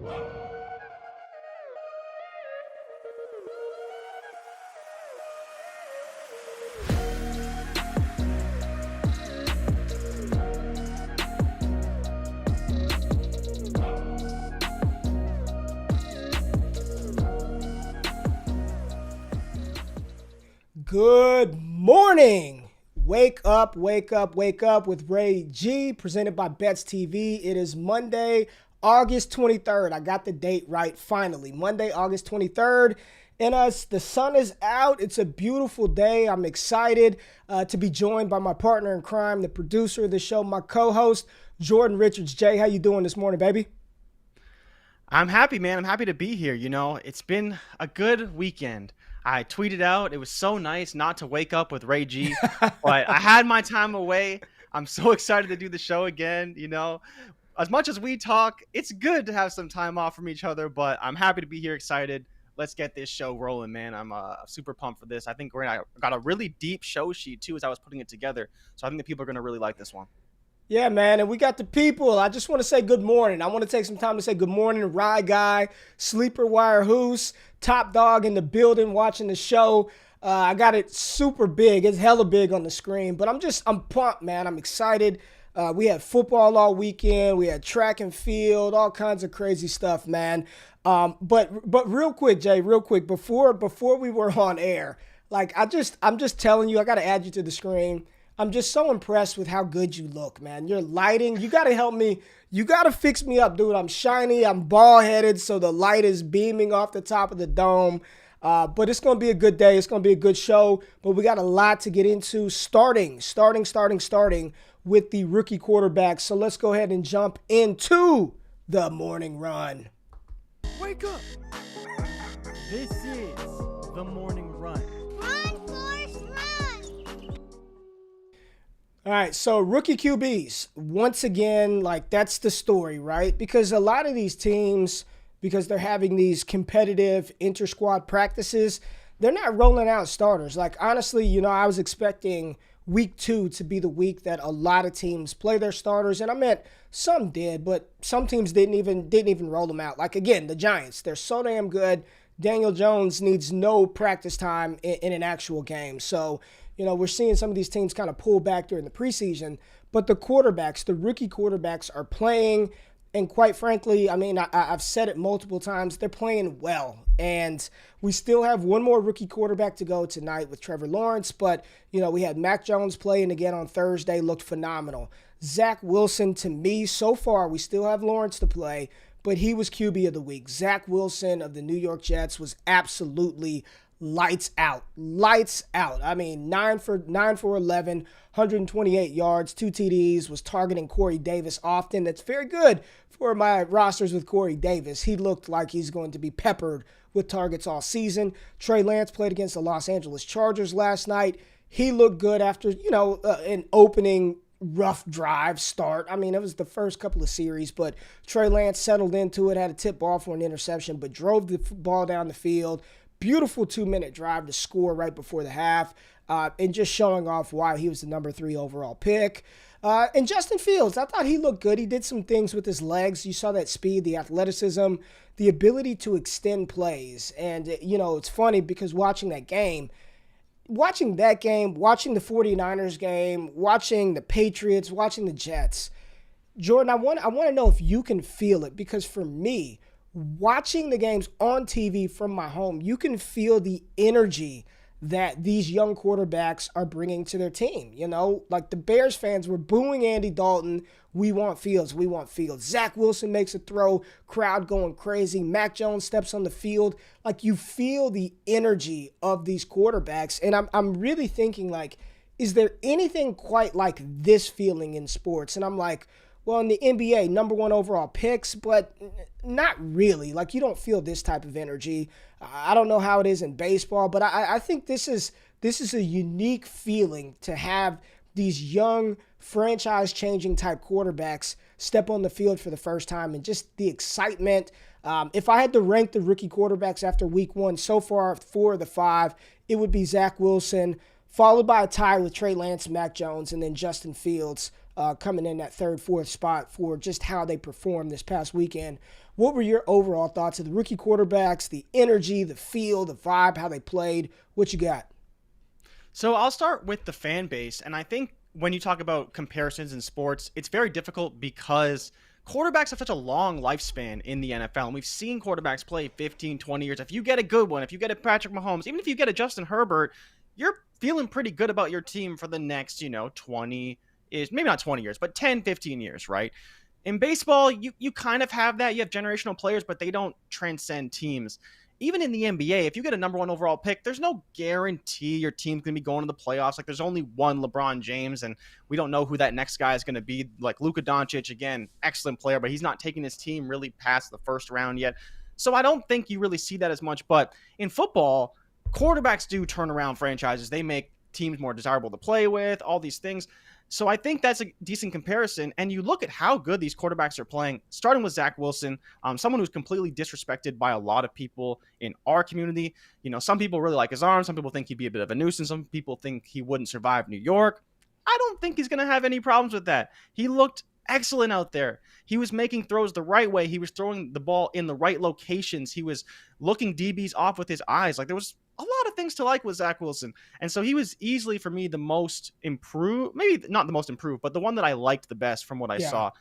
Good morning. Wake up, wake up, wake up with Ray G, presented by Bets TV. It is Monday, August 23rd. I got the date right finally. Monday, August 23rd. And the sun is out. It's a beautiful day. I'm excited to be joined by my partner in crime, the producer of the show, my co-host, Jordan Richards. Jay, how you doing this morning, baby? I'm happy, man. I'm happy to be here. You know, it's been a good weekend. I tweeted out, it was so nice not to wake up with Ray G, but I had my time away. I'm so excited to do the show again. You know, as much as we talk, it's good to have some time off from each other, but I'm happy to be here, excited. Let's get this show rolling, man. I'm super pumped for this. I think I got a really deep show sheet, too, as I was putting it together. So I think the people are going to really like this one. Yeah, man, and we got the people. I just want to say good morning. I want to take some time to say good morning to Rye Guy, Sleeper Wire Hoos, Top Dog in the building watching the show. I got it super big. It's hella big on the screen, but I'm pumped, man. I'm excited. We had football all weekend. We had track and field, all kinds of crazy stuff, man. But real quick, Jay, real quick, before we were on air, like I'm just telling you, I got to add you to the screen. I'm just so impressed with how good you look, man. Your lighting, you got to help me. You got to fix me up, dude. I'm shiny. I'm bald-headed, so the light is beaming off the top of the dome. But it's going to be a good day. It's going to be a good show. But we got a lot to get into starting with the rookie quarterbacks. So let's go ahead and jump into the morning run. Wake up. This is the morning run. All right, so rookie QBs, once again, like that's the story, right? Because a lot of these teams, because they're having these competitive inter-squad practices, they're not rolling out starters. Like, honestly, you know, I was expecting week 2 to be the week that a lot of teams play their starters. And I meant some did, but some teams didn't even roll them out. Like, again, the Giants, they're so damn good. Daniel Jones needs no practice time in an actual game. So, you know, we're seeing some of these teams kind of pull back during the preseason, but the quarterbacks, the rookie quarterbacks are playing. And quite frankly, I mean, I've said it multiple times, they're playing well. And we still have one more rookie quarterback to go tonight with Trevor Lawrence. But, you know, we had Mac Jones playing again on Thursday, looked phenomenal. Zack Wilson, to me, so far, we still have Lawrence to play, but he was QB of the week. Zack Wilson of the New York Jets was absolutely lights out. I mean, 9 for 11, 128 yards, 2 TDs, was targeting Corey Davis often. That's very good for my rosters with Corey Davis. He looked like he's going to be peppered with targets all season. Trey Lance played against the Los Angeles Chargers last night. He looked good after, you know, an opening rough drive start. I mean, it was the first couple of series, but Trey Lance settled into it, had a tip ball for an interception, but drove the ball down the field. Beautiful 2-minute drive to score right before the half, and just showing off why he was the number 3 overall pick. And Justin Fields, I thought he looked good. He did some things with his legs. You saw that speed, the athleticism, the ability to extend plays. And, you know, it's funny because watching that game, watching the 49ers game, watching the Patriots, watching the Jets, Jordan, I want to know if you can feel it, because for me, watching the games on TV from my home, you can feel the energy that these young quarterbacks are bringing to their team. You know, like the Bears fans were booing Andy Dalton. We want Fields. Zack Wilson makes a throw, crowd going crazy. Mac Jones steps on the field. Like, you feel the energy of these quarterbacks. And I'm really thinking, like, is there anything quite like this feeling in sports? And I'm like, well, in the NBA, number 1 overall picks, but not really. Like, you don't feel this type of energy. I don't know how it is in baseball, but I think this is a unique feeling to have these young, franchise-changing type quarterbacks step on the field for the first time, and just the excitement. If I had to rank the rookie quarterbacks after week 1, so far 4 of the 5, it would be Zack Wilson, followed by a tie with Trey Lance and Mac Jones, and then Justin Fields coming in that third, fourth spot for just how they performed this past weekend. What were your overall thoughts of the rookie quarterbacks, the energy, the feel, the vibe, how they played? What you got? So I'll start with the fan base. And I think when you talk about comparisons in sports, it's very difficult because quarterbacks have such a long lifespan in the NFL. And we've seen quarterbacks play 15, 20 years. If you get a good one, if you get a Patrick Mahomes, even if you get a Justin Herbert, you're feeling pretty good about your team for the next, 20 is maybe not 20 years, but 10, 15 years, right? In baseball, you kind of have that. You have generational players, but they don't transcend teams. Even in the NBA, if you get a number one overall pick, there's no guarantee your team's going to be going to the playoffs. Like, there's only one LeBron James, and we don't know who that next guy is going to be. Like, Luka Doncic, again, excellent player, but he's not taking his team really past the first round yet. So I don't think you really see that as much. But in football, quarterbacks do turn around franchises. They make teams more desirable to play with, all these things. So I think that's a decent comparison. And you look at how good these quarterbacks are playing, starting with Zack Wilson, someone who's completely disrespected by a lot of people in our community. Some people really like his arm. Some people think he'd be a bit of a nuisance. Some people think he wouldn't survive New York. I don't think he's going to have any problems with that. He looked excellent out there. He was making throws the right way. He was throwing the ball in the right locations. He was looking DBs off with his eyes. Like, there was a lot of things to like with Zack Wilson. And so he was easily, for me, the most improved, maybe not the most improved, but the one that I liked the best from what I saw.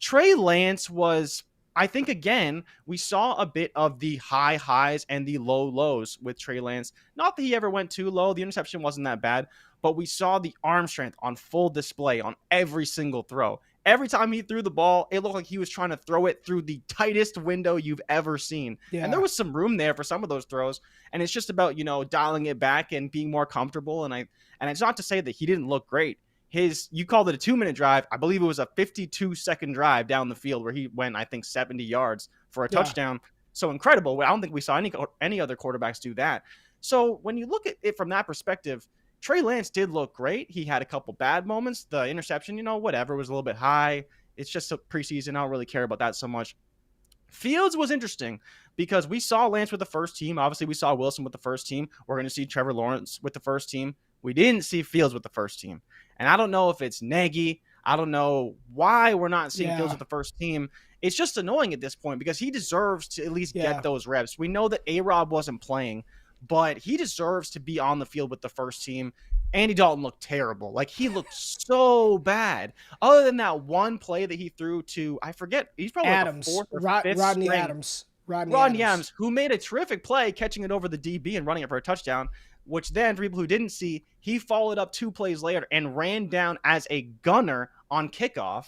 Trey Lance was, I think, again, we saw a bit of the high highs and the low lows with Trey Lance. Not that he ever went too low. The interception wasn't that bad, but we saw the arm strength on full display on every single throw. Every time he threw the ball, it looked like he was trying to throw it through the tightest window you've ever seen. Yeah. And there was some room there for some of those throws. And it's just about, dialing it back and being more comfortable. And it's not to say that he didn't look great. You called it a 2-minute drive. I believe it was a 52-second drive down the field where he went, I think, 70 yards for a touchdown. So incredible. I don't think we saw any other quarterbacks do that. So when you look at it from that perspective, Trey Lance did look great. He had a couple bad moments. The interception, whatever, was a little bit high. It's just a preseason. I don't really care about that so much. Fields was interesting because we saw Lance with the first team. Obviously, we saw Wilson with the first team. We're going to see Trevor Lawrence with the first team. We didn't see Fields with the first team. And I don't know if it's Nagy. I don't know why we're not seeing Fields with the first team. It's just annoying at this point because he deserves to at least get those reps. We know that A-Rob wasn't playing, but he deserves to be on the field with the first team. Andy Dalton looked terrible. Like, he looked so bad. Other than that one play that he threw to, I forget, he's probably Adams, like a fourth or fifth Rodney string. Adams. Rodney Adams, who made a terrific play catching it over the DB and running it for a touchdown, which then, for people who didn't see, he followed up 2 plays later and ran down as a gunner on kickoff.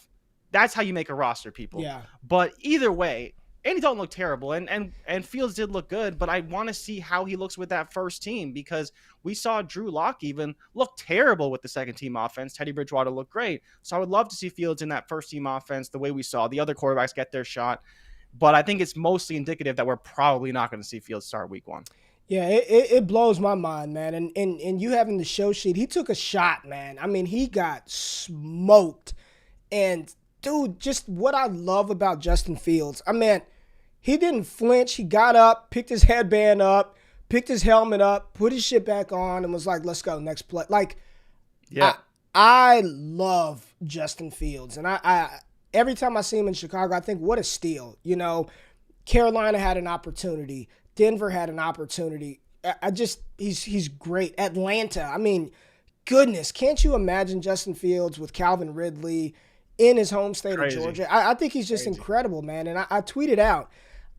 That's how you make a roster, people. Yeah. But either way, Andy Dalton looked terrible, and Fields did look good, but I want to see how he looks with that first team because we saw Drew Lock even look terrible with the second team offense. Teddy Bridgewater looked great. So I would love to see Fields in that first team offense the way we saw the other quarterbacks get their shot. But I think it's mostly indicative that we're probably not going to see Fields start week 1. Yeah, it blows my mind, man. And you having the show sheet, he took a shot, man. I mean, he got smoked. And, dude, just what I love about Justin Fields, I mean, he didn't flinch. He got up, picked his headband up, picked his helmet up, put his shit back on, and was like, let's go, next play. Like, yeah, I love Justin Fields. And I every time I see him in Chicago, I think, what a steal. Carolina had an opportunity. Denver had an opportunity. He's great. Atlanta, I mean, goodness, can't you imagine Justin Fields with Calvin Ridley in his home state of Georgia? I think he's just incredible, man. And I tweeted out,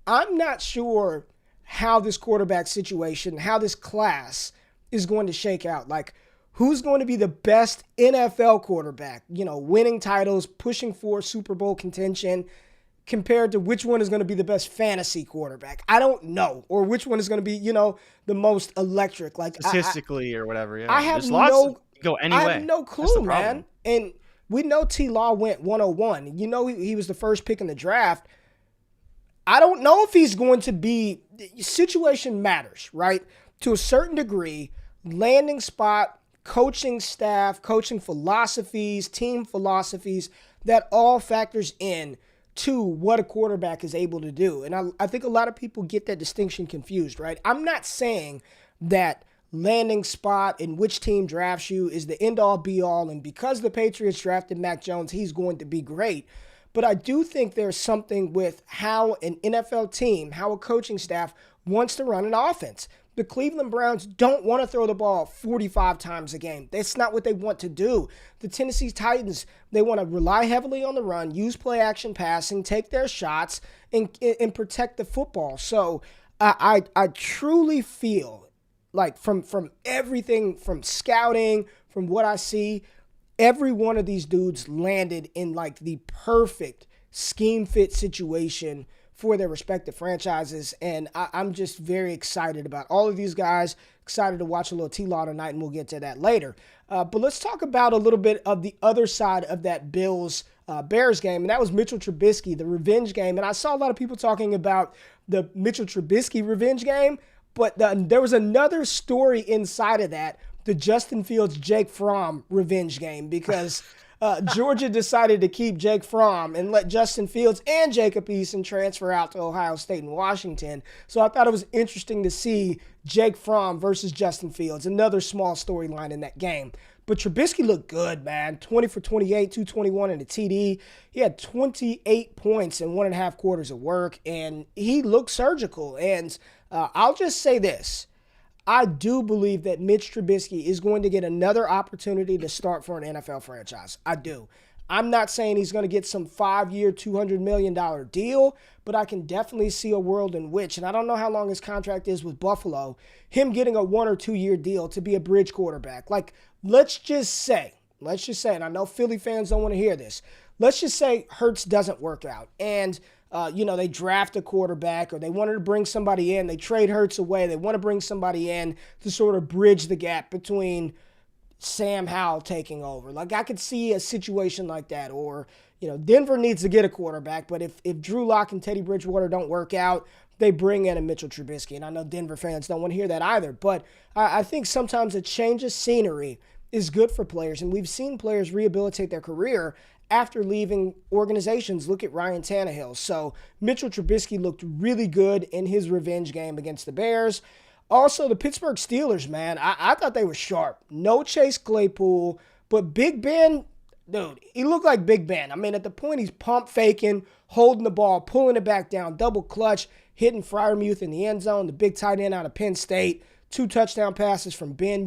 I'm not sure how this quarterback situation, how this class is going to shake out. Like, who's going to be the best NFL quarterback, winning titles, pushing for Super Bowl contention, compared to which one is going to be the best fantasy quarterback? I don't know. Or which one is going to be, the most electric. Like, statistically or whatever, yeah. I have go anyway. I have no clue, man. And we know T-Law went 101. He was the first pick in the draft. I don't know if he's going to be – situation matters, right? To a certain degree, landing spot, coaching staff, coaching philosophies, team philosophies, that all factors in to what a quarterback is able to do. And I think a lot of people get that distinction confused, right? I'm not saying that landing spot and which team drafts you is the end-all be-all. And because the Patriots drafted Mac Jones, he's going to be great. But I do think there's something with how an NFL team, how a coaching staff wants to run an offense. The Cleveland Browns don't want to throw the ball 45 times a game. That's not what they want to do. The Tennessee Titans, they want to rely heavily on the run, use play-action passing, take their shots, and protect the football. So I truly feel like from everything, from scouting, from what I see, every one of these dudes landed in like the perfect scheme fit situation for their respective franchises. And I'm just very excited about all of these guys, excited to watch a little T-Law tonight, and we'll get to that later. But let's talk about a little bit of the other side of that Bills-Bears game, and that was Mitchell Trubisky, the revenge game. And I saw a lot of people talking about the Mitchell Trubisky revenge game, but there was another story inside of that, the Justin Fields, Jake Fromm revenge game, because Georgia decided to keep Jake Fromm and let Justin Fields and Jacob Eason transfer out to Ohio State and Washington. So I thought it was interesting to see Jake Fromm versus Justin Fields, another small storyline in that game. But Trubisky looked good, man. 20 for 28, 221 in a TD. He had 28 points in 1.5 quarters of work, and he looked surgical. And I'll just say this. I do believe that Mitch Trubisky is going to get another opportunity to start for an NFL franchise. I do. I'm not saying he's going to get some 5-year, $200 million deal, but I can definitely see a world in which, and I don't know how long his contract is with Buffalo, him getting a 1 or 2 year deal to be a bridge quarterback. Like, let's just say, and I know Philly fans don't want to hear this, let's just say Hurts doesn't work out, and they draft a quarterback, or they wanted to bring somebody in. They trade Hurts away. They want to bring somebody in to sort of bridge the gap between Sam Howell taking over. Like, I could see a situation like that. Or, Denver needs to get a quarterback, but if Drew Lock and Teddy Bridgewater don't work out, they bring in a Mitchell Trubisky. And I know Denver fans don't want to hear that either. But I think sometimes a change of scenery is good for players. And we've seen players rehabilitate their career after leaving organizations. Look at Ryan Tannehill. So Mitchell Trubisky looked really good in his revenge game against the Bears. Also, the Pittsburgh Steelers, man, I thought they were sharp. No Chase Claypool, but Big Ben, dude, he looked like Big Ben. I mean, at the point he's pump faking, holding the ball, pulling it back down, double clutch, hitting Freiermuth in the end zone, the big tight end out of Penn State, 2 touchdown passes from Ben.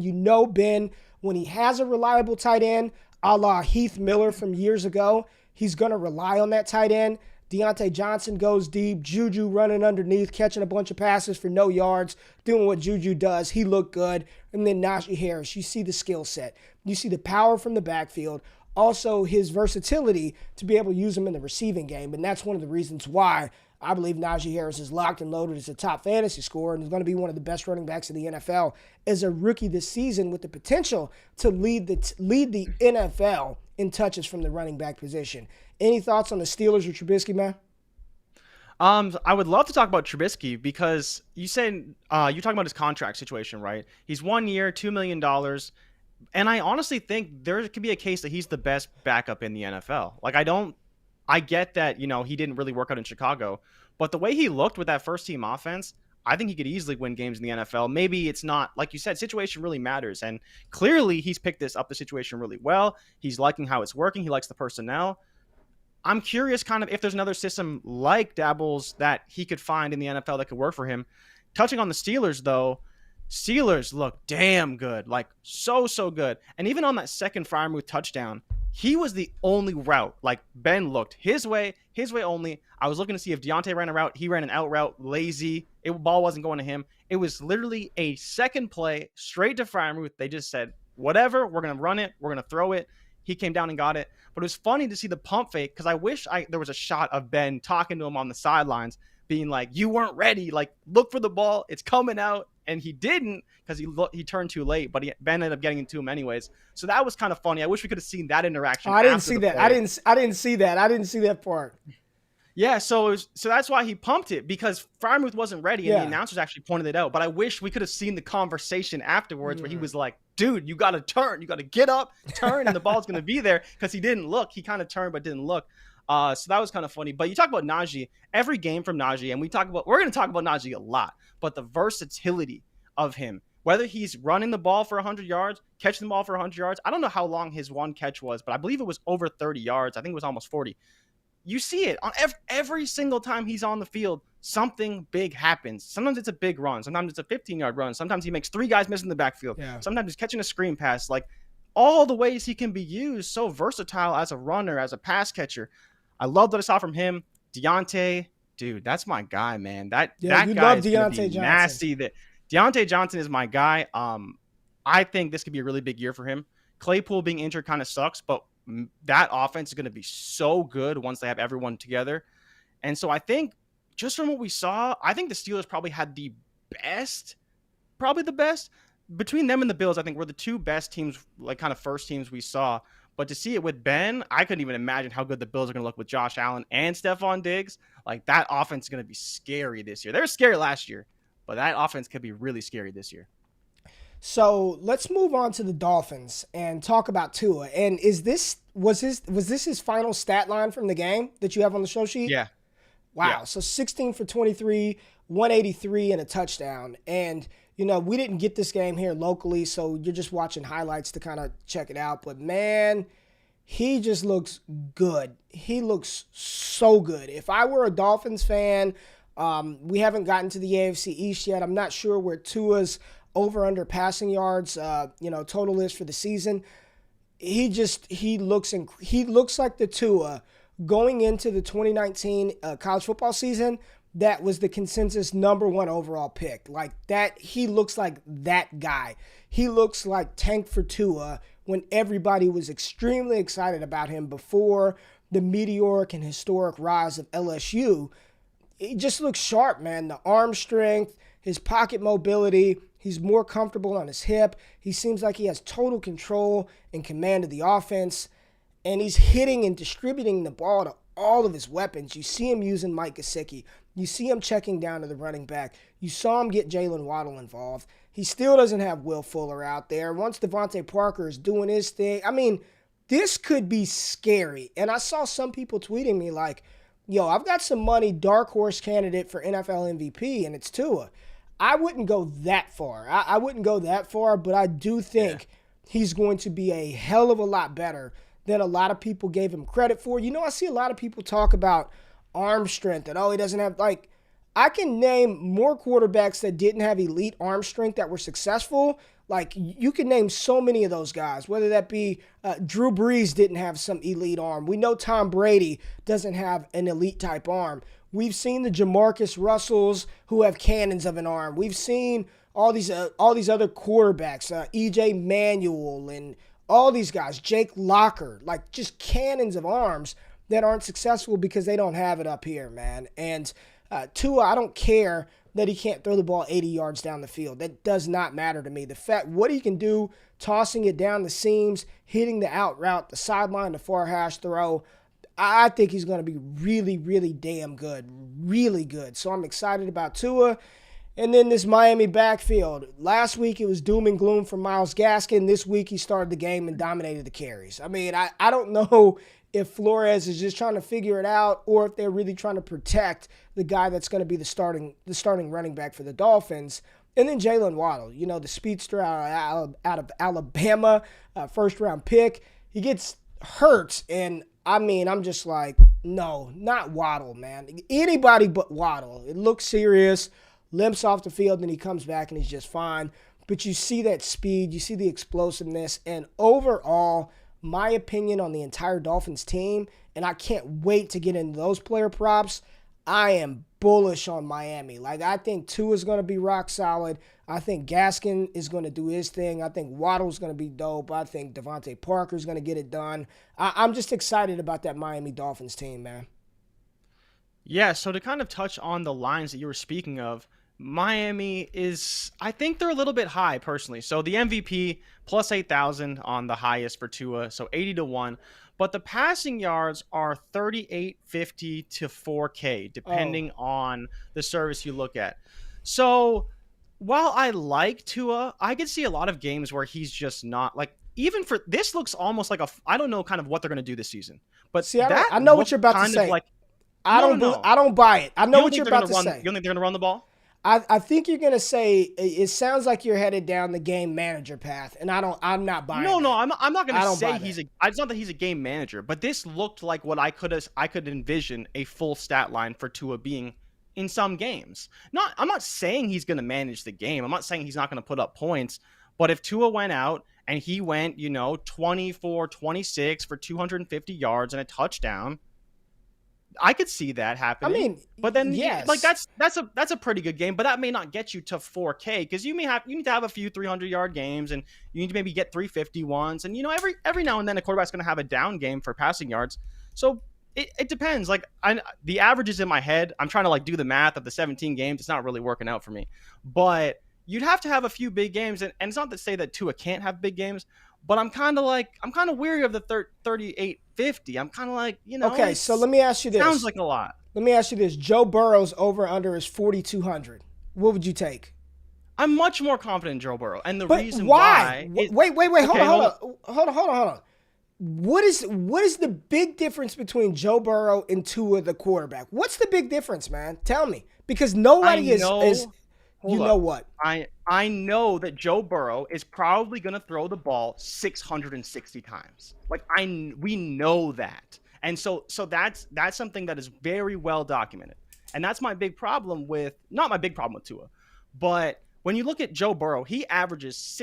Ben, when he has a reliable tight end, a la Heath Miller from years ago, he's going to rely on that tight end. Deontay Johnson goes deep. Juju running underneath, catching a bunch of passes for no yards, doing what Juju does. He looked good. And then Najee Harris, you see the skill set. You see the power from the backfield. Also, his versatility to be able to use him in the receiving game. And that's one of the reasons why I believe Najee Harris is locked and loaded as a top fantasy scorer and is going to be one of the best running backs in the NFL as a rookie this season, with the potential to lead the NFL in touches from the running back position. Any thoughts on the Steelers or Trubisky, man? I would love to talk about Trubisky, because you said you're talking about his contract situation, right? He's 1 year, $2 million. And I honestly think there could be a case that he's the best backup in the NFL. Like, I get that, he didn't really work out in Chicago, but the way he looked with that first team offense, I think he could easily win games in the NFL. Maybe it's not, like you said, situation really matters. And clearly he's picked the situation really well. He's liking how it's working. He likes the personnel. I'm curious kind of if there's another system like Daboll's that he could find in the NFL that could work for him. Touching on the Steelers, though, Steelers look damn good, like so good. And even on that second Freiermuth touchdown, he was the only route. Like, Ben looked his way only. I was looking to see if Deontay ran a route. He ran an out route, lazy. Ball wasn't going to him. It was literally a second play straight to Freiermuth. They just said, whatever, we're going to run it. We're going to throw it. He came down and got it. But it was funny to see the pump fake, because I wish there was a shot of Ben talking to him on the sidelines, being like, you weren't ready. Like, look for the ball. It's coming out. And he didn't, because he turned too late, but Ben ended up getting into him anyways. So that was kind of funny. I wish we could have seen that interaction. I didn't see that. I didn't see that. I didn't see that part. Yeah, so that's why he pumped it, because Freiermuth wasn't ready, and the announcers actually pointed it out. But I wish we could have seen the conversation afterwards where he was like, dude, you got to turn. You got to get up, turn, and the ball's going to be there, because he didn't look. He kind of turned but didn't look. So that was kind of funny. But you talk about Najee, every game from Najee, and we're going to talk about Najee a lot, but the versatility of him whether he's running the ball for 100 yards, catching the ball for 100 yards. I don't know how long his one catch was, but I believe it was over 30 yards. I think it was almost 40. You see it on every single time he's on the field. Something big happens. Sometimes it's a big run. Sometimes it's a 15-yard run. Sometimes he makes 3 guys miss in the backfield. Yeah. Sometimes he's catching a screen pass. Like, all the ways he can be used, so versatile as a runner, as a pass catcher. I love what I saw from him. Deontay, dude, that's my guy, man. That guy is going to be nasty. Deontay Johnson is my guy. I think this could be a really big year for him. Claypool being injured kind of sucks, but that offense is going to be so good once they have everyone together. And so I think just from what we saw, I think the Steelers probably had the best between them and the Bills. I think we're the 2 best teams, like kind of first teams we saw. But to see it with Ben, I couldn't even imagine how good the Bills are going to look with Josh Allen and Stephon Diggs. Like, that offense is going to be scary this year. They were scary last year, but that offense could be really scary this year. So let's move on to the Dolphins and talk about Tua. And was this his final stat line from the game that you have on the show sheet? Yeah. Wow. Yeah. So 16 for 23, 183 and a touchdown. And, we didn't get this game here locally, so you're just watching highlights to kind of check it out. But, man, he just looks good. He looks so good. If I were a Dolphins fan, we haven't gotten to the AFC East yet. I'm not sure where Tua's over-under passing yards, total is for the season. He looks like the Tua going into the 2019 college football season. That was the consensus number 1 overall pick. Like that, he looks like that guy. He looks like tank for Tua when everybody was extremely excited about him before the meteoric and historic rise of LSU. He just looks sharp, man. The arm strength, his pocket mobility, he's more comfortable on his hip. He seems like he has total control and command of the offense. And he's hitting and distributing the ball to all of his weapons. You see him using Mike Gesicki. You see him checking down to the running back. You saw him get Jalen Waddle involved. He still doesn't have Will Fuller out there. Once Devontae Parker is doing his thing, I mean, this could be scary. And I saw some people tweeting me like, yo, I've got some money, dark horse candidate for NFL MVP, and it's Tua. I wouldn't go that far. I wouldn't go that far, but I do think he's going to be a hell of a lot better than a lot of people gave him credit for. I see a lot of people talk about arm strength and, he doesn't have, I can name more quarterbacks that didn't have elite arm strength that were successful. Like, you can name so many of those guys, whether that be Drew Brees didn't have some elite arm. We know Tom Brady doesn't have an elite type arm. We've seen the Jamarcus Russells who have cannons of an arm. We've seen all these other quarterbacks, E.J. Manuel and all these guys, Jake Locker, like just cannons of arms that aren't successful because they don't have it up here, man. And Tua, I don't care that he can't throw the ball 80 yards down the field. That does not matter to me. The fact, what he can do, tossing it down the seams, hitting the out route, the sideline, the far hash throw, I think he's going to be really, really damn good. Really good. So I'm excited about Tua. And then this Miami backfield. Last week it was doom and gloom for Myles Gaskin. This week he started the game and dominated the carries. I mean, I don't know if Flores is just trying to figure it out or if they're really trying to protect the guy that's going to be the starting running back for the Dolphins. And then Jalen Waddle, the speedster out of Alabama, first-round pick. He gets hurt, and I mean, I'm just like, no, not Waddle, man. Anybody but Waddle. It looks serious, limps off the field, and he comes back and he's just fine. But you see that speed, you see the explosiveness, and overall, my opinion on the entire Dolphins team, and I can't wait to get into those player props, I am bullish on Miami. Like, I think Tua is going to be rock solid. I think Gaskin is going to do his thing. I think Waddle's going to be dope. I think Devontae Parker is going to get it done. I'm just excited about that Miami Dolphins team, man. Yeah, so to kind of touch on the lines that you were speaking of, Miami is, I think they're a little bit high personally. So the MVP plus 8,000 on the highest for Tua, so 80-1. But the passing yards are 3850 to 4K, depending on the service you look at. So while I like Tua, I could see a lot of games where he's just not like, even for this looks almost like I don't know kind of what they're going to do this season. But see, I know what you're about to say. I don't buy it. I know what you're about to say. You don't think they're going to run the ball? I think you're gonna say it sounds like you're headed down the game manager path, and I'm not buying. No, that. I'm not gonna say it's not that he's a game manager, but this looked like what I could envision a full stat line for Tua being in some games. I'm not saying he's gonna manage the game. I'm not saying he's not gonna put up points, but if Tua went out and he went, 24-26 for 250 yards and a touchdown, I could see that happening. I mean, but then yes. that's a pretty good game, but that may not get you to 4K because you need to have a few 300-yard games, and you need to maybe get 350 once, and every now and then a quarterback's going to have a down game for passing yards. So it depends. Like the averages in my head, I'm trying to do the math of the 17 games. It's not really working out for me, but you'd have to have a few big games, and it's not to say that Tua can't have big games. But I'm kind of weary of the 38-50. I'm kind of Okay, so let me ask you this. Sounds like a lot. Let me ask you this. Joe Burrow's over-under is 4,200. What would you take? I'm much more confident in Joe Burrow. And the but reason why? Wait. Hold on. What is the big difference between Joe Burrow and Tua, the quarterback? What's the big difference, man? Tell me. Because nobody is what? I know that Joe Burrow is probably going to throw the ball 660 times. We know that. And so that's something that is very well documented. And that's my big problem not my big problem with Tua, but when you look at Joe Burrow, he averages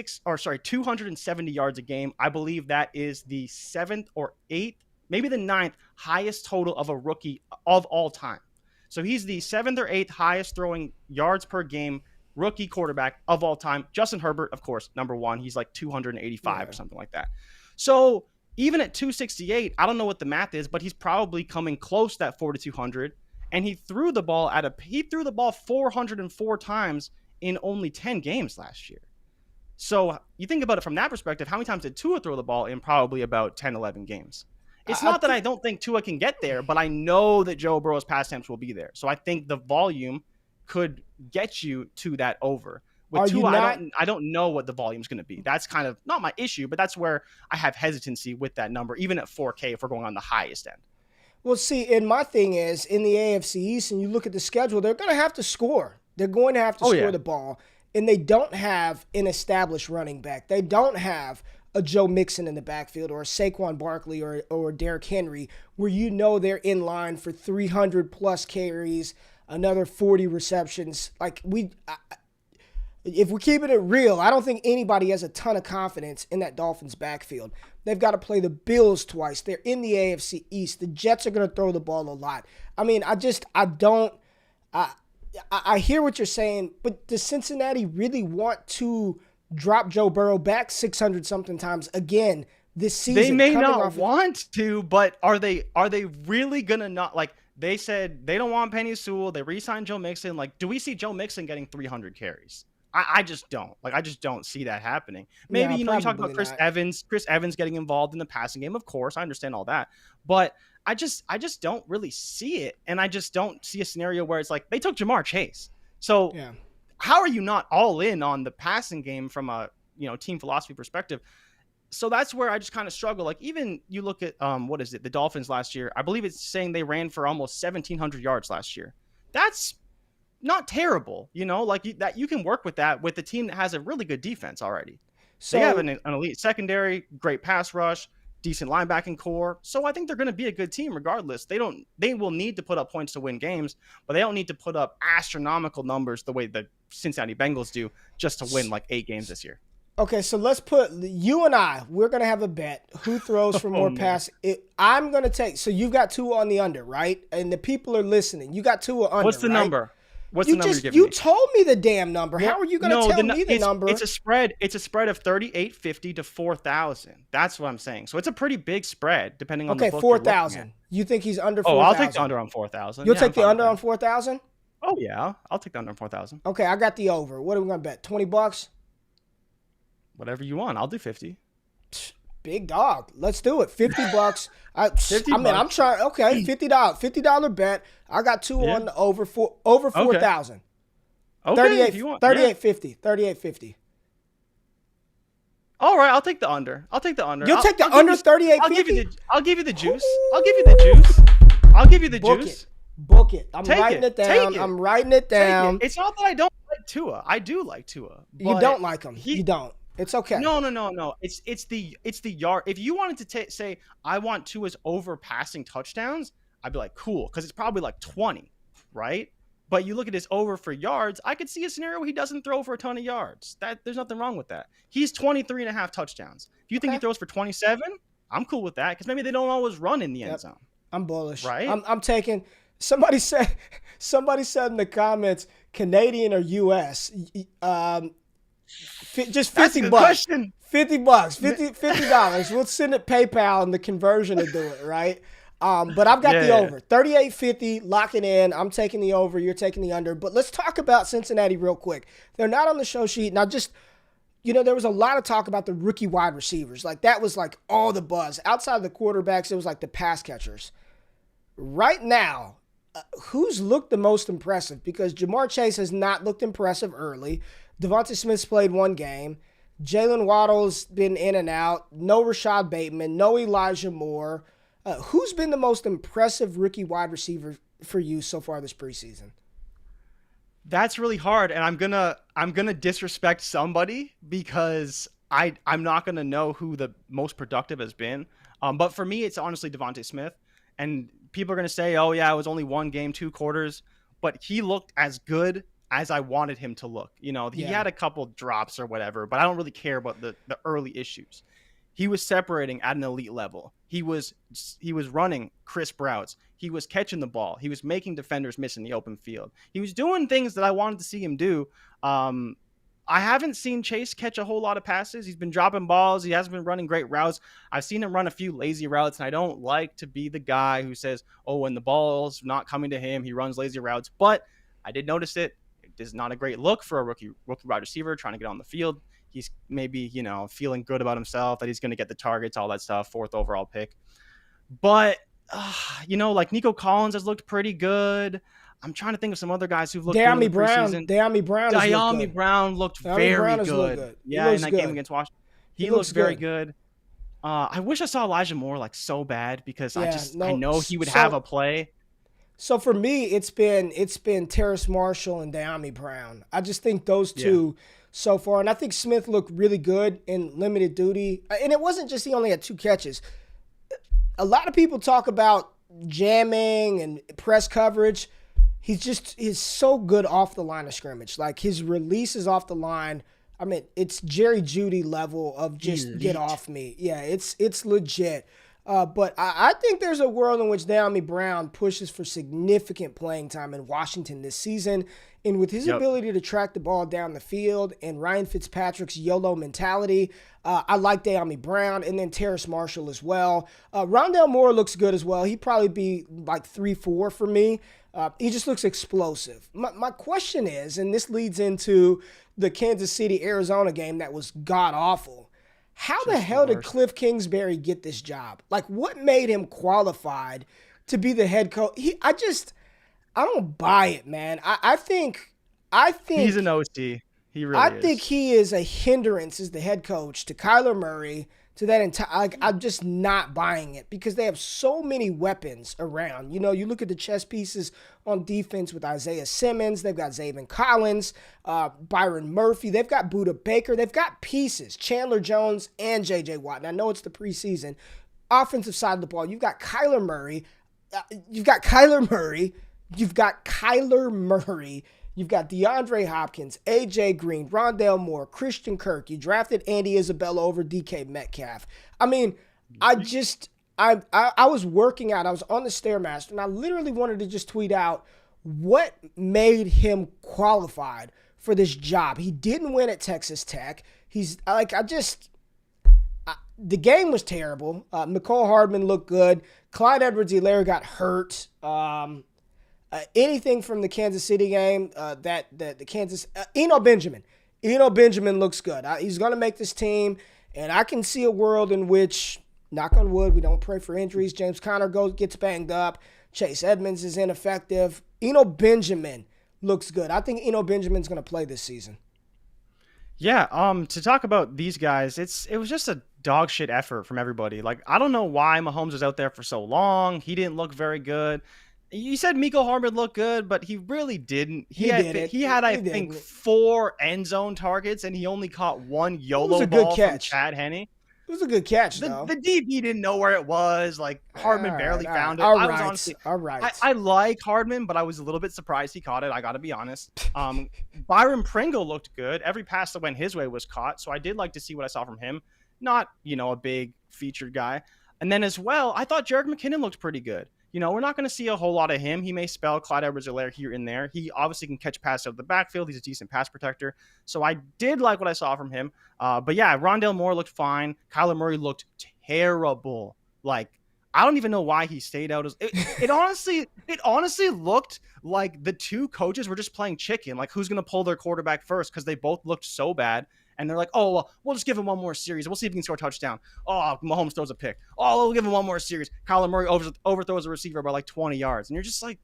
270 yards a game. I believe that is the 7th or 8th, maybe the 9th highest total of a rookie of all time. So he's the 7th or 8th highest throwing yards per game rookie quarterback of all time. Justin Herbert, of course, number one. He's 285 or something like that. So even at 268, I don't know what the math is, but he's probably coming close to that 4,200. And he threw the ball 404 times in only 10 games last year. So you think about it from that perspective, how many times did Tua throw the ball in? Probably about 10, 11 games. It's not that I don't think Tua can get there, but I know that Joe Burrow's pass attempts will be there. So I think the volume could get you to that over. With Tua, I don't know what the volume is going to be. That's kind of not my issue, but that's where I have hesitancy with that number, even at 4K if we're going on the highest end. Well, see, and my thing is, in the AFC East, and you look at the schedule, they're going to have to score. They're going to have to score the ball, and they don't have an established running back. They don't have a Joe Mixon in the backfield or a Saquon Barkley or Derrick Henry, where they're in line for 300-plus carries, another 40 receptions. If we're keeping it real, I don't think anybody has a ton of confidence in that Dolphins backfield. They've got to play the Bills twice. They're in the AFC East. The Jets are going to throw the ball a lot. I mean, I hear what you're saying, but does Cincinnati really want to drop Joe Burrow back 600-something times again this season? They may not want to, but are they really going to not? They said they don't want Penny Sewell. They re-signed Joe Mixon. Do we see Joe Mixon getting 300 carries? I just don't. I just don't see that happening. Maybe, you talk about Chris Evans getting involved in the passing game. Of course, I understand all that. But I just don't really see it. And I just don't see a scenario where it's they took Jamar Chase. So how are you not all in on the passing game from a, team philosophy perspective? So that's where I just kind of struggle. Even you look at, the Dolphins last year, I believe it's saying they ran for almost 1,700 yards last year. That's not terrible, that you can work with that with a team that has a really good defense already. So they have an elite secondary, great pass rush, decent linebacking core. So I think they're going to be a good team regardless. They will need to put up points to win games, but they don't need to put up astronomical numbers the way the Cincinnati Bengals do just to win 8 games this year. Okay, so let's put you and we're going to have a bet. Who throws for more passes? I'm going to take, so you've got Tua on the under, right? And the people are listening. You got Tua under, What's the number? What's the number you're giving me? You me? told me the damn number. How are you going to tell me the number? It's a spread. It's a spread of 3,850 to 4,000. That's what I'm saying. So it's a pretty big spread, depending on the book 4,000. You think he's under 4,000? Oh, I'll take the under on 4,000. You'll take the under on 4,000? Oh yeah, I'll take the under on 4,000. Okay, I got the over. What are we going to bet? $20? Whatever you want. I'll do 50. Big dog. Let's do it. $50. $50. I'm trying. Okay, $50 bet. I got Tua on the over 4,000. Okay, if you want. 38.50. 38.50. All right, I'll take the under. You'll take the under 38.50? I'll give you the juice. Ooh. I'll give you the juice. Book Juice. it. Book it. I'm Take writing it Take down. I'm writing it down. It's not that I don't like Tua. I do like Tua. You don't like him. You don't. It's okay. No. It's the yard. If you wanted to say I want Tua's over passing touchdowns, I'd be like, cool, because it's probably like 20, right? But you look at his over for yards, I could see a scenario where he doesn't throw for a ton of yards. There's nothing wrong with that. He's 23 and a half touchdowns. If you think he throws for 27, I'm cool with that, because maybe they don't always run in the end zone. I'm bullish. Right? I'm taking. Somebody said in the comments, Canadian or U.S. Just $50. Question. $50. $50. We'll send it PayPal and the conversion to do it, right? But I've got the over. 38.50, lock it in. I'm taking the over. You're taking the under. But let's talk about Cincinnati real quick. They're not on the show sheet. Now, just, there was a lot of talk about the rookie wide receivers. Like, that was like all the buzz. Outside of the quarterbacks, it was like the pass catchers. Right now, who's looked the most impressive? Because Jamar Chase has not looked impressive early. Devonte Smith's played one game. Jalen Waddle's been in and out. No Rashad Bateman. No Elijah Moore. Who's been the most impressive rookie wide receiver for you so far this preseason? That's really hard, and I'm gonna disrespect somebody because I'm not gonna know who the most productive has been. But for me, it's honestly Devonte Smith. And people are gonna say, "Oh yeah, it was only one game, 2 quarters," but he looked as good as I wanted him to look. He had a couple drops or whatever, but I don't really care about the early issues. He was separating at an elite level. He was running crisp routes. He was catching the ball. He was making defenders miss in the open field. He was doing things that I wanted to see him do. I haven't seen Chase catch a whole lot of passes. He's been dropping balls. He hasn't been running great routes. I've seen him run a few lazy routes, and I don't like to be the guy who says, oh, when the ball's not coming to him, he runs lazy routes. But I did notice it. It is not a great look for a rookie wide receiver trying to get on the field. He's maybe, feeling good about himself, that he's going to get the targets, all that stuff, 4th overall pick. But, like Nico Collins has looked pretty good. I'm trying to think of some other guys who've looked good in the preseason. Dyami Brown looked very good. Yeah, in that game against Washington. He looks very good. I wish I saw Elijah Moore like so bad because I know he would have a play. So for me, it's been Terrace Marshall and Dyami Brown. I just think those two so far. And I think Smith looked really good in limited duty. And it wasn't just he only had 2 catches. A lot of people talk about jamming and press coverage. He's so good off the line of scrimmage. Like, his release is off the line. I mean, it's Jerry Jeudy level of just elite. Get off me. Yeah, it's legit. But I think there's a world in which Dyami Brown pushes for significant playing time in Washington this season. And with his ability to track the ball down the field and Ryan Fitzpatrick's YOLO mentality, I like Dyami Brown, and then Terrace Marshall as well. Rondale Moore looks good as well. He'd probably be like 3-4 for me. He just looks explosive. My question is, and this leads into the Kansas City-Arizona game that was god-awful, how the hell did Cliff Kingsbury get this job? Like, what made him qualified to be the head coach? I don't buy it, man. I think he's an OC. He really is. I think he is a hindrance as the head coach to Kyler Murray, to that entire. Like, I'm just not buying it because they have so many weapons around. You look at the chess pieces on defense with Isaiah Simmons. They've got Zaven Collins, Byron Murphy. They've got Budda Baker. They've got pieces, Chandler Jones and J.J. Watt. And I know it's the preseason. Offensive side of the ball, you've got Kyler Murray. You've got DeAndre Hopkins, A.J. Green, Rondale Moore, Christian Kirk. You drafted Andy Isabella over DK Metcalf. I mean, I was working out. I was on the Stairmaster, and I literally wanted to just tweet out what made him qualified for this job. He didn't win at Texas Tech. The game was terrible. Mecole Hardman looked good. Clyde Edwards-Helaire got hurt. Anything from the Kansas City game, Eno Benjamin looks good. He's going to make this team, and I can see a world in which, knock on wood, we don't pray for injuries, James Conner gets banged up, Chase Edmonds is ineffective. Eno Benjamin looks good. I think Eno Benjamin's going to play this season. Yeah, to talk about these guys, it was just a dog shit effort from everybody. Like, I don't know why Mahomes was out there for so long. He didn't look very good. You said Miko Hardman looked good, but he really didn't. He had I think didn't. 4 end zone targets, and he only caught one YOLO a good ball catch. from Chad Henne. It was a good catch, The though. DB didn't know where it was. Like, Hardman barely found it. All I right, was honestly, all right. I like Hardman, but I was a little bit surprised he caught it. I got to be honest. Byron Pringle looked good. Every pass that went his way was caught, so I did like to see what I saw from him. Not, a big featured guy. And then as well, I thought Jerick McKinnon looked pretty good. We're not going to see a whole lot of him. He may spell Clyde Edwards-Helaire here and there. He obviously can catch passes out of the backfield. He's a decent pass protector. So I did like what I saw from him. But yeah, Rondale Moore looked fine. Kyler Murray looked terrible. Like, I don't even know why he stayed out. It honestly looked like the two coaches were just playing chicken. Like, who's going to pull their quarterback first? Because they both looked so bad. And they're like, oh, well, we'll just give him one more series. We'll see if he can score a touchdown. Oh, Mahomes throws a pick. Oh, we'll give him one more series. Kyler Murray overthrows a receiver by like 20 yards. And you're just like,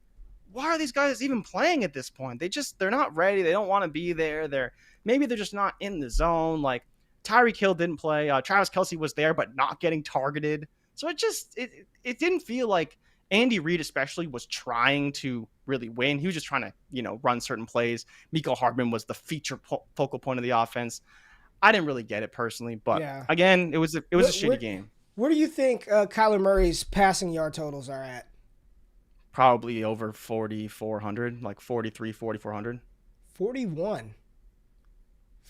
why are these guys even playing at this point? They're not ready. They don't want to be there. Maybe they're just not in the zone. Like, Tyreek Hill didn't play. Travis Kelce was there, but not getting targeted. So it didn't feel like Andy Reid especially was trying to really win. He was just trying to, run certain plays. Miko Hardman was the feature focal point of the offense. I didn't really get it personally, but again, it was a shitty game. Where do you think Kyler Murray's passing yard totals are at? Probably over 4,400, like 43, 4,400. 41.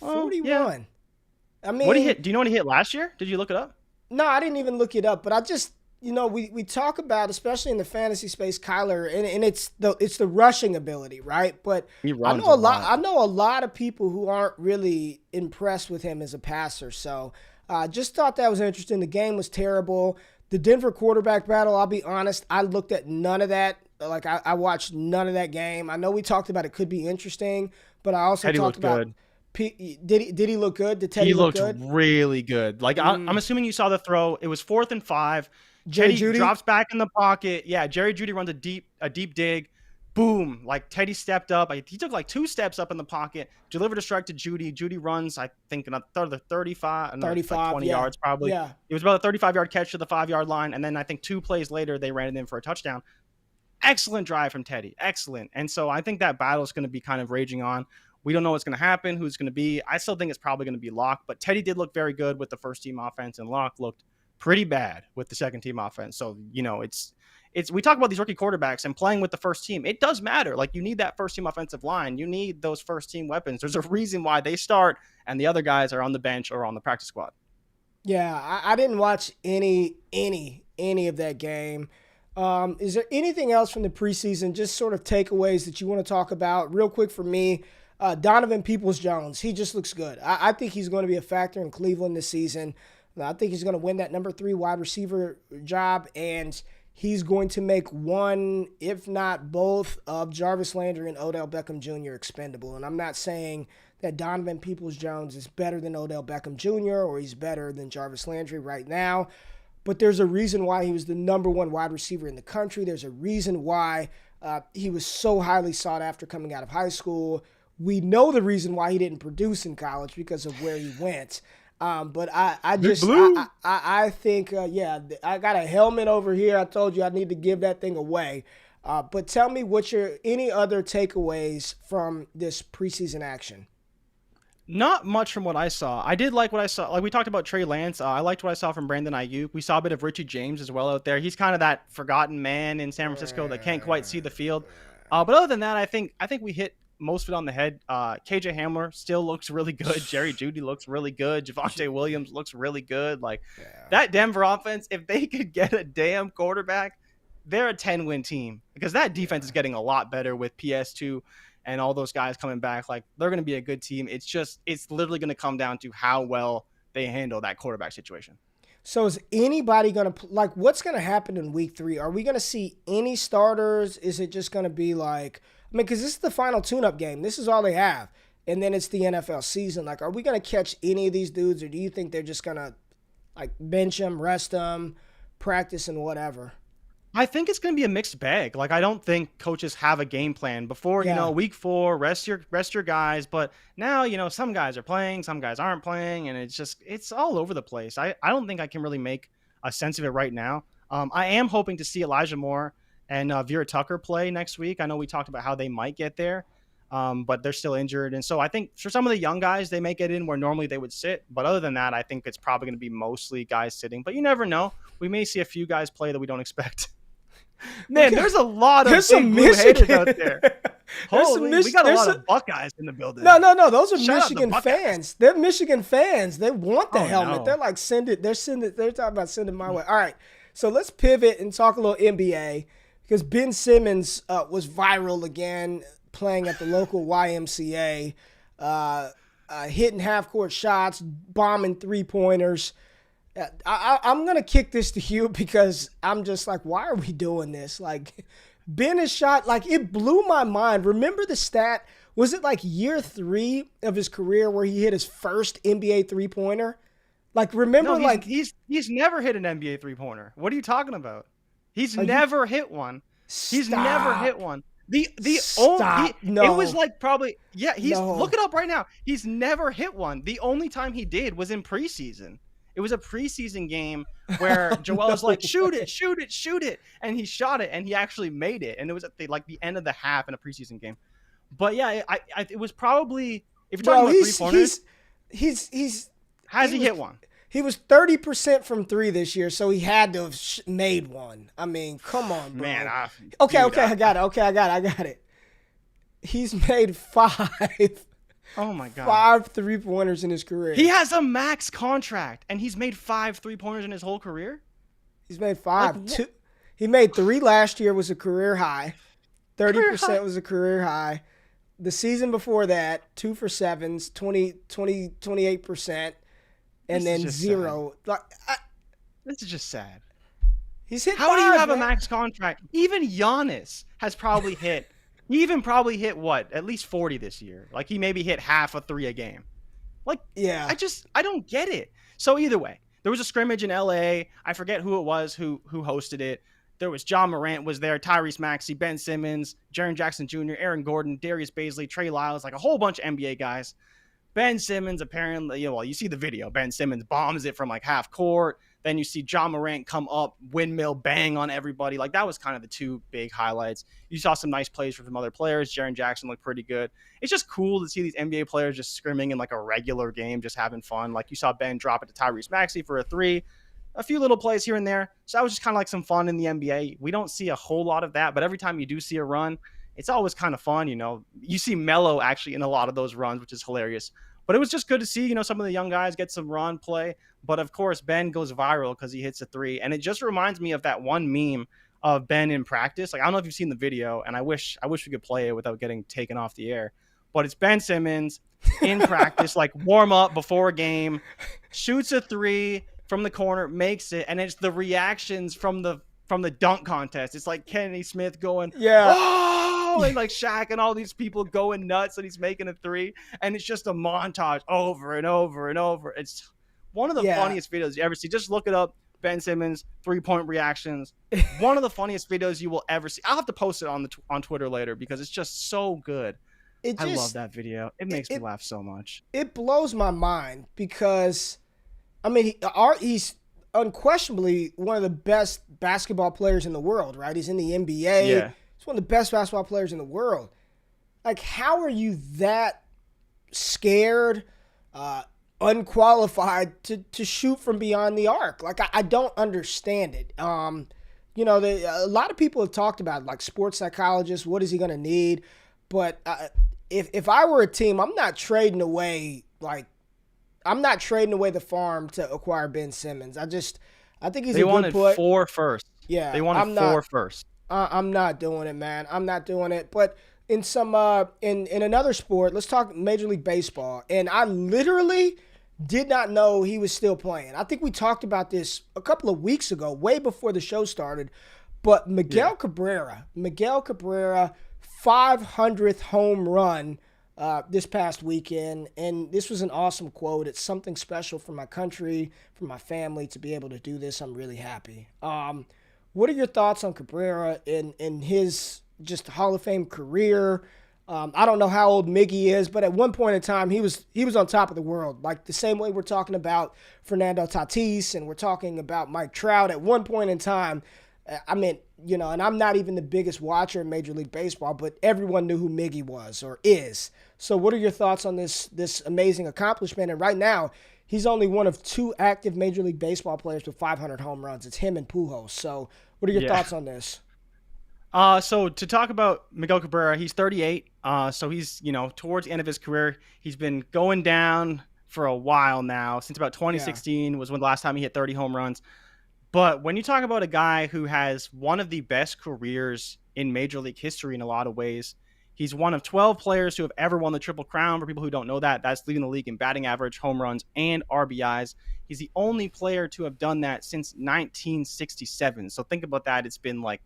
Oh, 41. Yeah. I mean, what did he hit? Do you know what he hit last year? Did you look it up? No, I didn't even look it up, but I just, we talk about, especially in the fantasy space, Kyler, and it's the rushing ability, right? But he runs I know a lot of people who aren't really impressed with him as a passer. So just thought that was interesting. The game was terrible. The Denver quarterback battle, I'll be honest, I looked at none of that. Like, I watched none of that game. I know we talked about it could be interesting, but I also talked about good. Did he look good? Did Teddy look good? He looked really good. Like, I'm assuming you saw the throw. It was 4th and 5. Jerry Teddy Jeudy drops back in the pocket. Yeah, Jerry Jeudy runs a deep dig. Boom. Like, Teddy stepped up. He took like 2 steps up in the pocket, delivered a strike to Jeudy. Jeudy runs, I think, another 35, like 20 yards probably. Yeah. It was about a 35-yard catch to the 5-yard line. And then I think 2 plays later, they ran it in for a touchdown. Excellent drive from Teddy. Excellent. And so I think that battle is going to be kind of raging on. We don't know what's going to happen, who's going to be. I still think it's probably going to be Locke, but Teddy did look very good with the first-team offense, and Locke looked pretty bad with the second-team offense. So, it's we talk about these rookie quarterbacks and playing with the first team. It does matter. Like, you need that first-team offensive line. You need those first-team weapons. There's a reason why they start and the other guys are on the bench or on the practice squad. Yeah, I didn't watch any of that game. Is there anything else from the preseason, just sort of takeaways that you want to talk about? Real quick for me, Donovan Peoples-Jones, he just looks good. I think he's going to be a factor in Cleveland this season. I think he's going to win that number 3 wide receiver job, and he's going to make one, if not both, of Jarvis Landry and Odell Beckham Jr. expendable. And I'm not saying that Donovan Peoples-Jones is better than Odell Beckham Jr. or he's better than Jarvis Landry right now, but there's a reason why he was the number 1 wide receiver in the country. There's a reason why he was so highly sought after coming out of high school. We know the reason why he didn't produce in college because of where he went. But I think, I got a helmet over here. I told you I need to give that thing away. But tell me any other takeaways from this preseason action? Not much from what I saw. I did like what I saw. Like, we talked about Trey Lance. I liked what I saw from Brandon Ayuk. We saw a bit of Richie James as well out there. He's kind of that forgotten man in San Francisco that can't quite see the field. But other than that, I think we hit most of it on the head. KJ Hamler still looks really good. Jerry Jeudy looks really good. Javonte Williams looks really good. Like, that Denver offense, if they could get a damn quarterback, they're a 10-win team, because that defense is getting a lot better with PS2 and all those guys coming back. Like, they're going to be a good team. It's literally going to come down to how well they handle that quarterback situation. So is anybody going to, like, what's going to happen in week 3? Are we going to see any starters? Is it just going to be like, because this is the final tune-up game. This is all they have. And then it's the NFL season. Like, are we going to catch any of these dudes, or do you think they're just going to, like, bench them, rest them, practice, and whatever? I think it's going to be a mixed bag. Like, I don't think coaches have a game plan before, week 4, rest your guys. But now, some guys are playing, some guys aren't playing, and it's all over the place. I don't think I can really make a sense of it right now. I am hoping to see Elijah Moore and Vera Tucker play next week. I know we talked about how they might get there, but they're still injured. And so I think for some of the young guys, they may get in where normally they would sit. But other than that, I think it's probably going to be mostly guys sitting. But you never know. We may see a few guys play that we don't expect. Man, there's a lot of big blue haters out there. Holy, we got a lot of Buckeyes in the building. No. Those are Michigan fans. They're Michigan fans. They want the helmet. No. They're like, send it. They're talking about sending my way. All right. So let's pivot and talk a little NBA because Ben Simmons was viral again playing at the local YMCA, hitting half-court shots, bombing three-pointers. I'm going to kick this to you because I'm just like, why are we doing this? Like, Ben is shot, like, it blew my mind. Remember the stat? Was it like year 3 of his career where he hit his first NBA three-pointer? Like, remember, he's never hit an NBA three-pointer. What are you talking about? He's never hit one. He's never hit one. It was like probably, look it up right now. He's never hit one. The only time he did was in preseason. It was a preseason game where Joel was like, shoot it. And he shot it and he actually made it. And it was at the end of the half in a preseason game. But yeah, it was probably, if you're talking about three-pointers. Has he hit one? He was 30% from 3 this year, so he had to have made one. I mean, come on, bro. Man, I got it. He's made 5. Oh my God. 5 three-pointers in his career. He has a max contract, and he's made 5 three-pointers in his whole career? He's made 5. He made 3 last year, was a career high. 30% was a career high. The season before that, 2 for 7s, 28%. And then 0. This is just sad. He's hit 5, How do you have a max contract? Even Giannis has probably hit. He even probably hit what? At least 40 this year. Like he maybe hit half a 3 a game. Like, yeah. I don't get it. So either way, there was a scrimmage in LA. I forget who it was who hosted it. There was John Morant was there, Tyrese Maxey, Ben Simmons, Jaren Jackson Jr., Aaron Gordon, Darius Baisley, Trey Lyles, like a whole bunch of NBA guys. Ben Simmons apparently, you see the video. Ben Simmons bombs it from like half court. Then you see John Morant come up, windmill bang on everybody. Like that was kind of the 2 big highlights. You saw some nice plays from some other players. Jaren Jackson looked pretty good. It's just cool to see these NBA players just scrimming in like a regular game, just having fun. Like you saw Ben drop it to Tyrese Maxey for a 3. A few little plays here and there. So that was just kind of like some fun in the NBA. We don't see a whole lot of that, but every time you do see a run, it's always kind of fun, You see Melo actually in a lot of those runs, which is hilarious. But it was just good to see, some of the young guys get some run play. But, of course, Ben goes viral because he hits a 3. And it just reminds me of that one meme of Ben in practice. Like, I don't know if you've seen the video, and I wish we could play it without getting taken off the air. But it's Ben Simmons in practice, like warm up before a game, shoots a 3 from the corner, makes it. And it's the reactions from the dunk contest. It's like Kenny Smith going, yeah. Oh! And like Shaq and all these people going nuts and he's making a 3 and it's just a montage over and over and over. It's one of the funniest videos you ever see. Just look it up. Ben Simmons 3-point reactions. One of the funniest videos you will ever see. I'll have to post it on Twitter later because it's just so good. I love that video. It makes me laugh so much. It blows my mind because I mean he's unquestionably one of the best basketball players in the world, right? He's in the NBA. Yeah. He's one of the best basketball players in the world. Like, how are you that scared, unqualified to shoot from beyond the arc? Like, I don't understand it. A lot of people have talked about it, like sports psychologists. What is he going to need? But if I were a team, I'm not trading away the farm to acquire Ben Simmons. I think he's a good put. They wanted 4 firsts. Yeah, they wanted 4 firsts. I'm not doing it, man. I'm not doing it. But in some in another sport, let's talk Major League Baseball. And I literally did not know he was still playing. I think we talked about this a couple of weeks ago, way before the show started. But Miguel Cabrera, 500th home run this past weekend. And this was an awesome quote. It's something special for my country, for my family to be able to do this. I'm really happy. What are your thoughts on Cabrera in his just Hall of Fame career? I don't know how old Miggy is, but at one point in time, he was on top of the world. Like the same way we're talking about Fernando Tatis and we're talking about Mike Trout. At one point in time, I mean, and I'm not even the biggest watcher in Major League Baseball, but everyone knew who Miggy was or is. So what are your thoughts on this amazing accomplishment? And right now, he's only one of 2 active Major League Baseball players with 500 home runs. It's him and Pujols. So what are your thoughts on this? So to talk about Miguel Cabrera, he's 38. So he's, towards the end of his career. He's been going down for a while now. Since about 2016 was when the last time he hit 30 home runs. But when you talk about a guy who has one of the best careers in Major League history in a lot of ways, he's one of 12 players who have ever won the Triple Crown. For people who don't know that, that's leading the league in batting average, home runs, and RBIs. He's the only player to have done that since 1967. So think about that. It's been like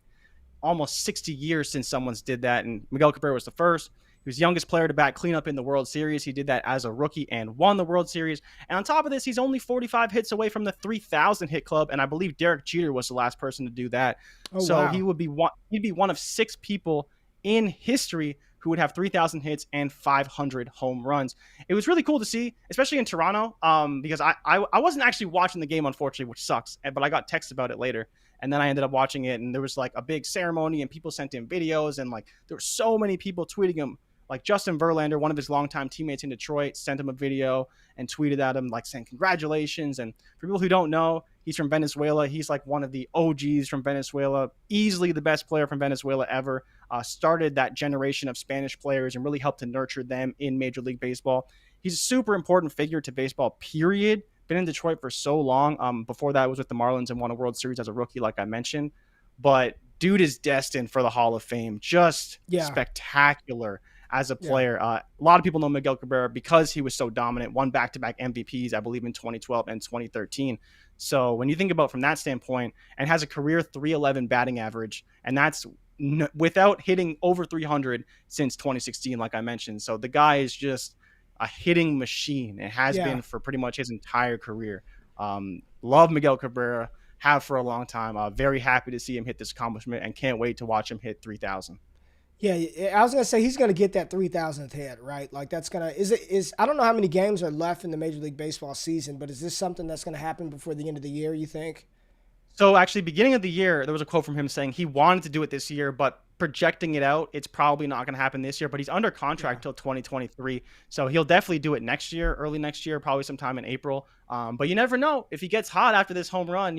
almost 60 years since someone's did that, and Miguel Cabrera was the first. He was the youngest player to bat cleanup in the World Series. He did that as a rookie and won the World Series. And on top of this, he's only 45 hits away from the 3,000 hit club, and I believe Derek Jeter was the last person to do that. Wow. He'd be one of 6 people in history who would have 3,000 hits and 500 home runs. It was really cool to see, especially in Toronto, because I wasn't actually watching the game, unfortunately, which sucks, but I got texts about it later. And then I ended up watching it, and there was like a big ceremony, and people sent in videos, and like there were so many people tweeting him. Like Justin Verlander, one of his longtime teammates in Detroit, sent him a video and tweeted at him like saying congratulations. And for people who don't know, he's from Venezuela. He's like one of the OGs from Venezuela, easily the best player from Venezuela ever. Started that generation of Spanish players and really helped to nurture them in Major League Baseball. He's a super important figure to baseball, period. Been in Detroit for so long. Before that, was with the Marlins and won a World Series as a rookie, like I mentioned. But dude is destined for the Hall of Fame. Just spectacular as a player. A lot of people know Miguel Cabrera because he was so dominant, won back-to-back MVPs, I believe, in 2012 and 2013. So when you think about from that standpoint, and has a career 311 batting average, and that's without hitting over 300 since 2016, like I mentioned. So the guy is just a hitting machine. It has been for pretty much his entire career. Love Miguel Cabrera, have for a long time. Very happy to see him hit this accomplishment and can't wait to watch him hit 3,000. Yeah, I was going to say he's going to get that 3,000th hit, right? Like that's going to, I don't know how many games are left in the Major League Baseball season, but is this something that's going to happen before the end of the year, you think? So actually, beginning of the year, there was a quote from him saying he wanted to do it this year, but projecting it out, it's probably not going to happen this year, but he's under contract till 2023. So he'll definitely do it next year, early next year, probably sometime in April. But you never know if he gets hot after this home run.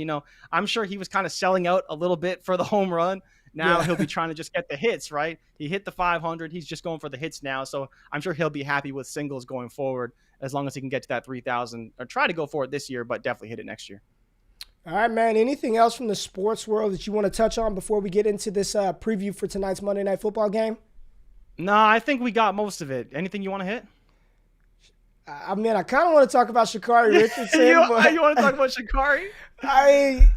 I'm sure he was kind of selling out a little bit for the home run. Now he'll be trying to just get the hits, right? He hit the 500. He's just going for the hits now. So I'm sure he'll be happy with singles going forward as long as he can get to that 3,000 or try to go for it this year, but definitely hit it next year. All right, man. Anything else from the sports world that you want to touch on before we get into this preview for tonight's Monday Night Football game? No, I think we got most of it. Anything you want to hit? I mean, I kind of want to talk about Sha'Carri Richardson. You want to talk about Sha'Carri? I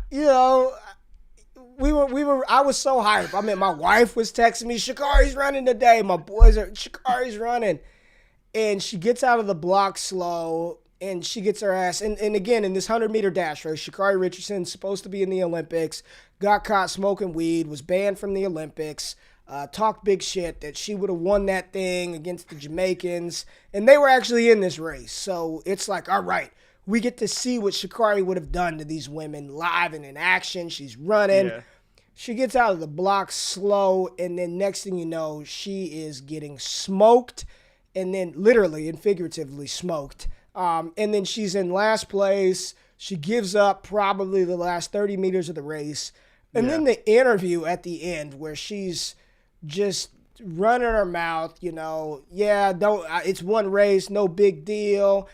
was so hyped. I mean, my wife was texting me, Sha'Carri's running today. My boys are, Sha'Carri's running. And she gets out of the block slow, and she gets her ass. And again, in this 100-meter dash race, Sha'Carri Richardson, supposed to be in the Olympics, got caught smoking weed, was banned from the Olympics, talked big shit that she would have won that thing against the Jamaicans. And they were actually in this race. So it's like, all right, we get to see what Sha'Carri would have done to these women live and in action. She's running. Yeah. She gets out of the block slow, and then next thing you know, she is getting smoked, and then literally and figuratively smoked. And then she's in last place. She gives up probably the last 30 meters of the race. And then the interview at the end where she's just running her mouth, it's one race, no big deal.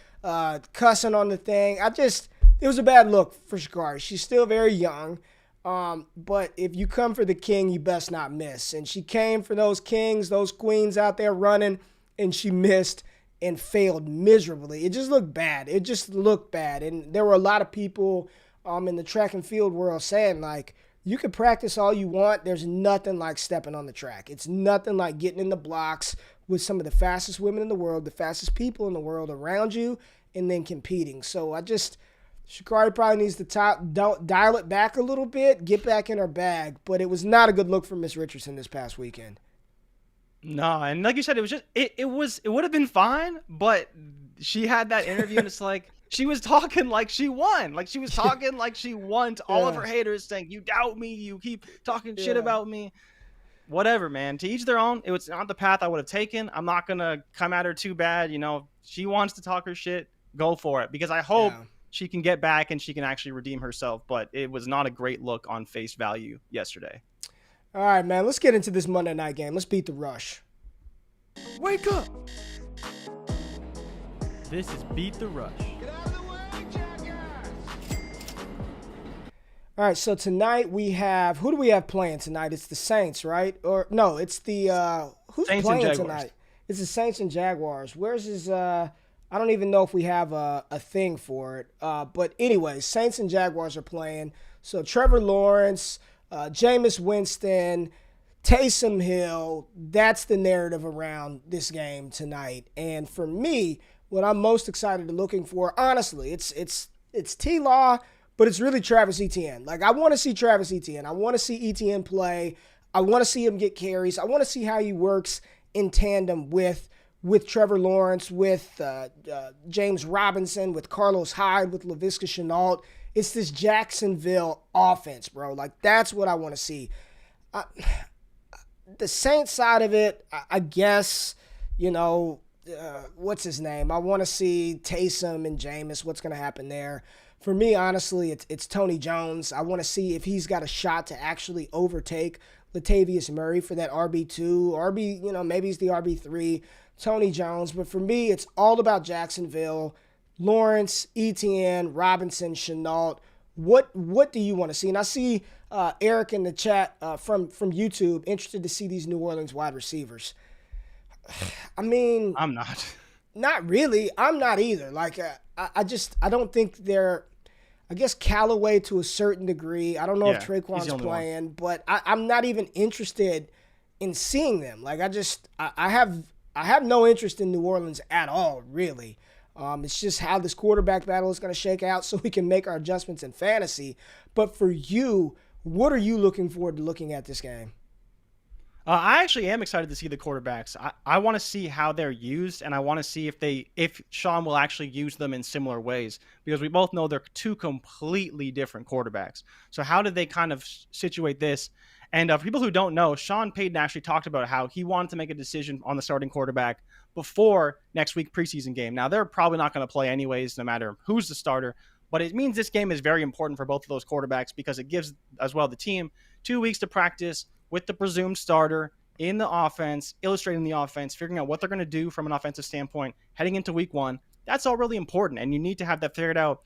Cussing on the thing. It was a bad look for Sha'Carri. She's still very young. But if you come for the king, you best not miss. And she came for those kings, those queens out there running, and she missed and failed miserably. It just looked bad. And there were a lot of people in the track and field world saying, like, you can practice all you want. There's nothing like stepping on the track. It's nothing like getting in the blocks with some of the fastest women in the world, the fastest people in the world around you, and then competing. So Sha'Carri probably needs to dial it back a little bit, get back in her bag. But it was not a good look for Miss Richardson this past weekend. No, and like you said, it would have been fine, but she had that interview, and it's like, she was talking like she won. Like she was talking like she won to all of her haters, saying, "You doubt me. You keep talking shit about me." Whatever, man. To each their own. It was not the path I would have taken. I'm not gonna come at her too bad. She wants to talk her shit. Go for it, because I hope she can get back and she can actually redeem herself. But it was not a great look on face value yesterday. All right, man. Let's get into this Monday night game. Let's beat the rush. Wake up! This is Beat the Rush. Get out of the way, jackass! All right, so tonight we have, who do we have playing tonight? It's the Saints, right? Or no, it's the who's Saints playing tonight? It's the Saints and Jaguars. Where's his I don't even know if we have a thing for it. But anyway, Saints and Jaguars are playing. So Trevor Lawrence, Jameis Winston, Taysom Hill, that's the narrative around this game tonight. And for me, what I'm most excited to looking for, honestly, it's T-Law, but it's really Travis Etienne. Like, I want to see Travis Etienne. I want to see Etienne play. I want to see him get carries. I want to see how he works in tandem with Trevor Lawrence, with James Robinson, with Carlos Hyde, with Laviska Shenault. It's this Jacksonville offense, bro. Like, that's what I want to see. The Saints side of it, I guess, what's his name? I want to see Taysom and Jameis. What's going to happen there? For me, honestly, it's Tony Jones. I want to see if he's got a shot to actually overtake Latavius Murray for that RB2. Maybe he's the RB3, Tony Jones. But for me, it's all about Jacksonville, Lawrence, Etienne, Robinson, Shenault. What do you want to see? And I see Eric in the chat from YouTube interested to see these New Orleans wide receivers. I mean, I'm not. Not really. I'm not either. Like, I don't think they're, I guess, Callaway to a certain degree. I don't know if Traquan's playing, but I'm not even interested in seeing them. Like, I have no interest in New Orleans at all, really. It's just how this quarterback battle is going to shake out so we can make our adjustments in fantasy. But for you, what are you looking forward to looking at this game? I actually am excited to see the quarterbacks. I want to see how they're used, and I want to see if Sean will actually use them in similar ways, because we both know they're two completely different quarterbacks. So how did they kind of situate this? And for people who don't know, Sean Payton actually talked about how he wanted to make a decision on the starting quarterback before next week preseason game. Now, they're probably not going to play anyways, no matter who's the starter, but it means this game is very important for both of those quarterbacks, because it gives, as well, the team 2 weeks to practice with the presumed starter in the offense, illustrating the offense, figuring out what they're going to do from an offensive standpoint heading into week one. That's all really important, and you need to have that figured out.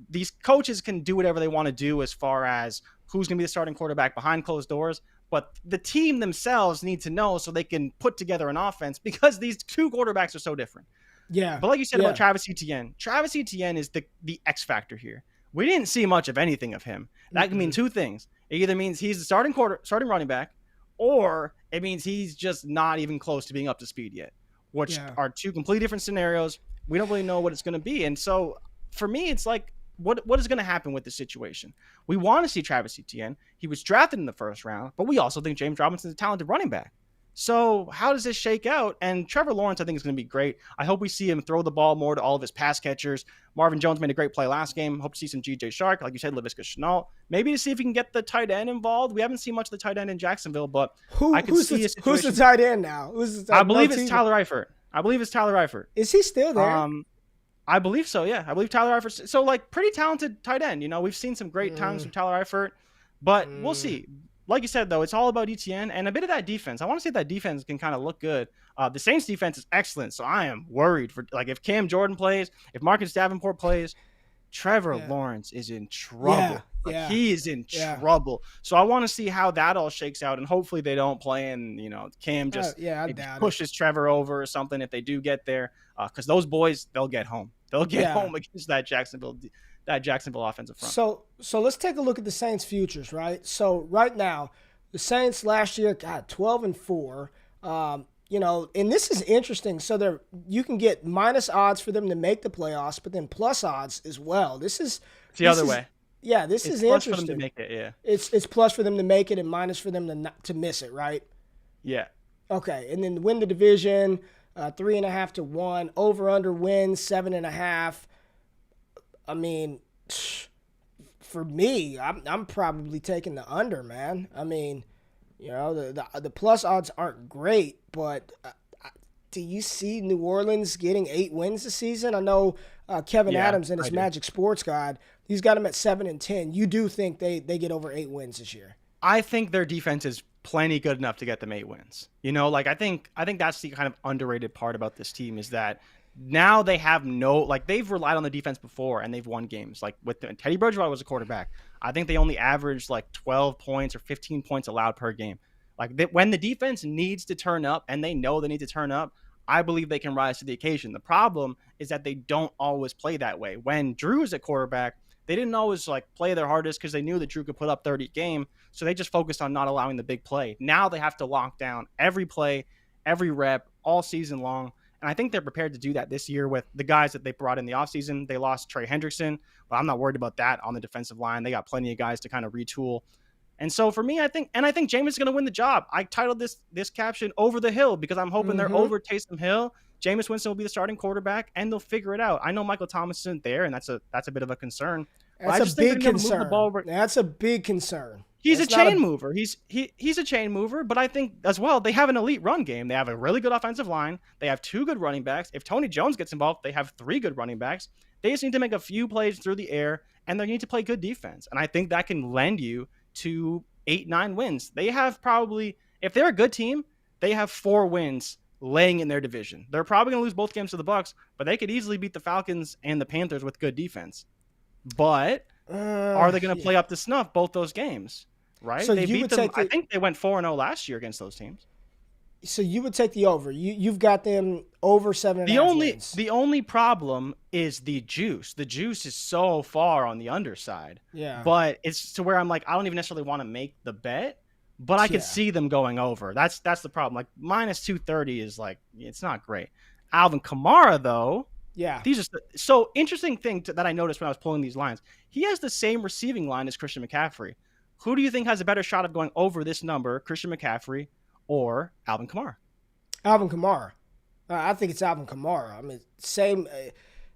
These coaches can do whatever they want to do as far as who's going to be the starting quarterback behind closed doors, but the team themselves need to know so they can put together an offense, because these two quarterbacks are so different. Yeah. But like you said about Travis Etienne is the X factor here. We didn't see much of anything of him. That can mean two things. It either means he's the starting running back, or it means he's just not even close to being up to speed yet, which are two completely different scenarios. We don't really know what it's going to be. And so for me, it's like, what is going to happen with this situation? We want to see Travis Etienne. He was drafted in the first round, but we also think James Robinson is a talented running back. So how does this shake out? And Trevor Lawrence, I think, is going to be great. I hope we see him throw the ball more to all of his pass catchers. Marvin Jones made a great play last game. Hope to see some G.J. Shark, like you said, Laviska Shenault. Maybe to see if we can get the tight end involved. We haven't seen much of the tight end in Jacksonville, but I could see a situation. Who's the tight end now? I believe it's Tyler Eifert. Is he still there? I believe so, yeah. I believe Tyler Eifert. So, pretty talented tight end. We've seen some great times from Tyler Eifert, but we'll see. Like you said, though, it's all about Etienne and a bit of that defense. I want to see if that defense can kind of look good. The Saints defense is excellent, so I am worried for if Cam Jordan plays, if Marcus Davenport plays, Trevor Lawrence is in trouble. He is in trouble. So I want to see how that all shakes out, and hopefully they don't play and Cam just pushes Trevor over or something if they do get there, because those boys, they'll get home. They'll get home against that Jacksonville offensive front. So let's take a look at the Saints futures, right? So right now, the Saints last year got 12-4. And this is interesting. So you can get minus odds for them to make the playoffs, but then plus odds as well. It's the other way. Yeah, this is plus interesting. For them to make it, yeah. It's plus for them to make it and minus for them to miss it, right? Yeah. Okay, and then win the division, 3.5 to 1. Over under wins 7.5. I mean, for me, I'm probably taking the under, man. I mean, the plus odds aren't great, but do you see New Orleans getting 8 wins this season? I know Kevin Adams in his Magic Sports Guide, he's got them at 7-10. You do think they get over 8 wins this year? I think their defense is plenty good enough to get them 8 wins. I think that's the kind of underrated part about this team is that now they have they've relied on the defense before and they've won games. Like Teddy Bridgewater was a quarterback. I think they only averaged like 12 points or 15 points allowed per game. When the defense needs to turn up and they know they need to turn up, I believe they can rise to the occasion. The problem is that they don't always play that way. When Drew was at quarterback, they didn't always play their hardest because they knew that Drew could put up 30 a game. So they just focused on not allowing the big play. Now they have to lock down every play, every rep, all season long. And I think they're prepared to do that this year with the guys that they brought in the offseason. They lost Trey Hendrickson, but I'm not worried about that on the defensive line. They got plenty of guys to kind of retool. And so for me, I think Jameis is going to win the job. I titled this caption "Over the Hill" because I'm hoping they're over Taysom Hill. Jameis Winston will be the starting quarterback, and they'll figure it out. I know Michael Thomas isn't there, and that's a bit of a concern. That's a big concern. That's a big concern. He's a chain mover. He's a chain mover, but I think as well they have an elite run game. They have a really good offensive line. They have 2 good running backs. If Tony Jones gets involved, they have 3 good running backs. They just need to make a few plays through the air, and they need to play good defense. And I think that can lend you to 8-9 wins. They have probably, if they're a good team, they have 4 wins laying in their division. They're probably going to lose both games to the Bucs, but they could easily beat the Falcons and the Panthers with good defense. But are they going to play up to snuff both those games? Right? So they beat them. I think they went 4-0 last year against those teams. So you would take the over. You've got them over 7.5 wins. The only problem is the juice. The juice is so far on the underside. Yeah. But it's to where I'm like, I don't even necessarily want to make the bet, but I could see them going over. That's the problem. Like minus 230 is it's not great. Alvin Kamara though. Yeah. So interesting thing that I noticed when I was pulling these lines. He has the same receiving line as Christian McCaffrey. Who do you think has a better shot of going over this number, Christian McCaffrey or Alvin Kamara? Alvin Kamara. I think it's Alvin Kamara. I mean, same.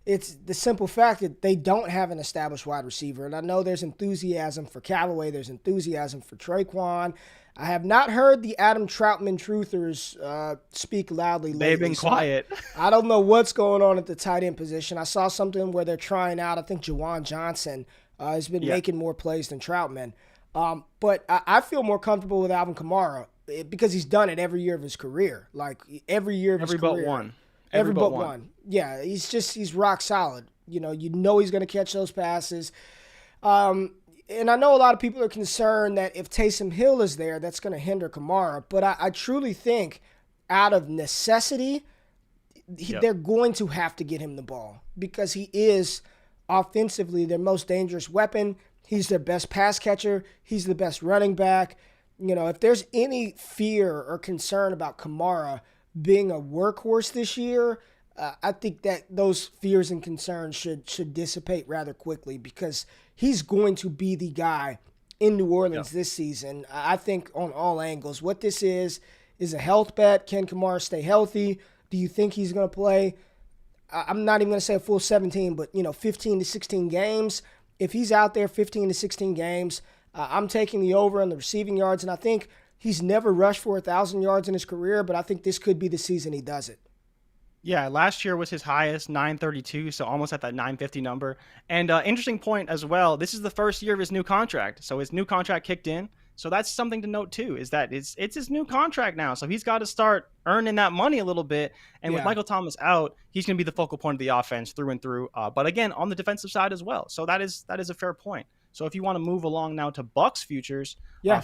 It's the simple fact that they don't have an established wide receiver. And I know there's enthusiasm for Callaway. There's enthusiasm for Traquan. I have not heard the Adam Troutman truthers speak loudly lately. They've been quiet. I don't know what's going on at the tight end position. I saw something where they're trying out, I think Juwan Johnson has been making more plays than Troutman. But I feel more comfortable with Alvin Kamara because he's done it every year of his career. Like every year of his career. Every but one. Yeah, he's rock solid. You know he's going to catch those passes. And I know a lot of people are concerned that if Taysom Hill is there, that's going to hinder Kamara. But I truly think out of necessity, they're going to have to get him the ball because he is offensively their most dangerous weapon. He's their best pass catcher. He's the best running back. If there's any fear or concern about Kamara being a workhorse this year, I think that those fears and concerns should dissipate rather quickly because he's going to be the guy in New Orleans this season. I think on all angles. What this is a health bet. Can Kamara stay healthy? Do you think he's going to play? I'm not even going to say a full 17, but 15 to 16 games. If he's out there 15 to 16 games, I'm taking the over on the receiving yards, and I think he's never rushed for 1,000 yards in his career, but I think this could be the season he does it. Yeah, last year was his highest, 932, so almost at that 950 number. And interesting point as well, this is the first year of his new contract. So his new contract kicked in. So that's something to note too, is that it's his new contract now. So he's got to start earning that money a little bit. And with Michael Thomas out, he's going to be the focal point of the offense through and through. But again, on the defensive side as well. So that is a fair point. So if you want to move along now to Bucs futures,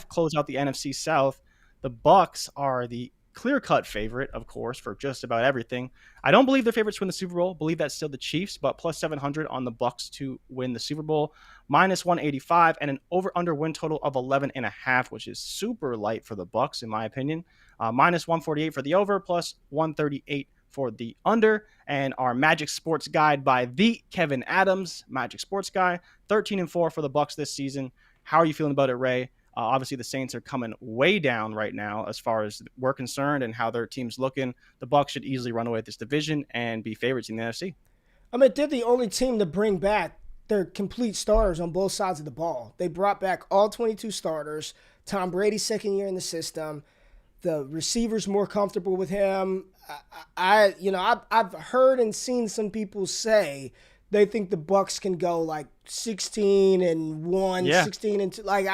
close out the NFC South, the Bucs are the clear-cut favorite, of course, for just about everything. I don't believe they're favorites to win the Super Bowl. Believe that's still the Chiefs, but plus 700 on the Bucs to win the Super Bowl. Minus 185 and an over-under win total of 11.5, which is super light for the Bucs, in my opinion. Minus 148 for the over, plus 138 for the under. And our Magic Sports Guide by the Kevin Adams, Magic Sports Guy, 13-4 for the Bucs this season. How are you feeling about it, Ray? Obviously, the Saints are coming way down right now as far as we're concerned and how their team's looking. The Bucs should easily run away with this division and be favorites in the NFC. I mean, they're the only team to bring back they're complete starters on both sides of the ball. They brought back all 22 starters. Tom Brady's second year in the system. The receivers more comfortable with him. I've heard and seen some people say they think the Bucs can go like 16-1, 16-2. Like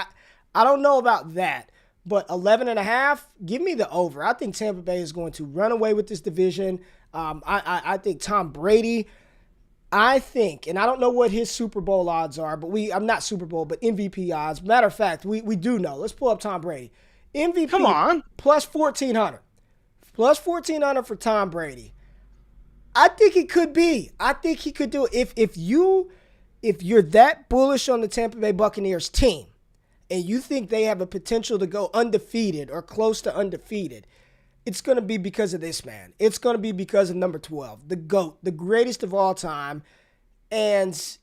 I don't know about that, but 11.5. Give me the over. I think Tampa Bay is going to run away with this division. I think Tom Brady. I think, and I don't know what his Super Bowl odds are, but I'm not Super Bowl, but MVP odds. Matter of fact, we do know. Let's pull up Tom Brady. MVP Come on. plus 1,400. Plus 1,400 for Tom Brady. I think it could be. I think he could do it. If you're that bullish on the Tampa Bay Buccaneers team and you think they have a potential to go undefeated or close to undefeated, it's going to be because of this man. It's going to be because of number 12, the GOAT, the greatest of all time. And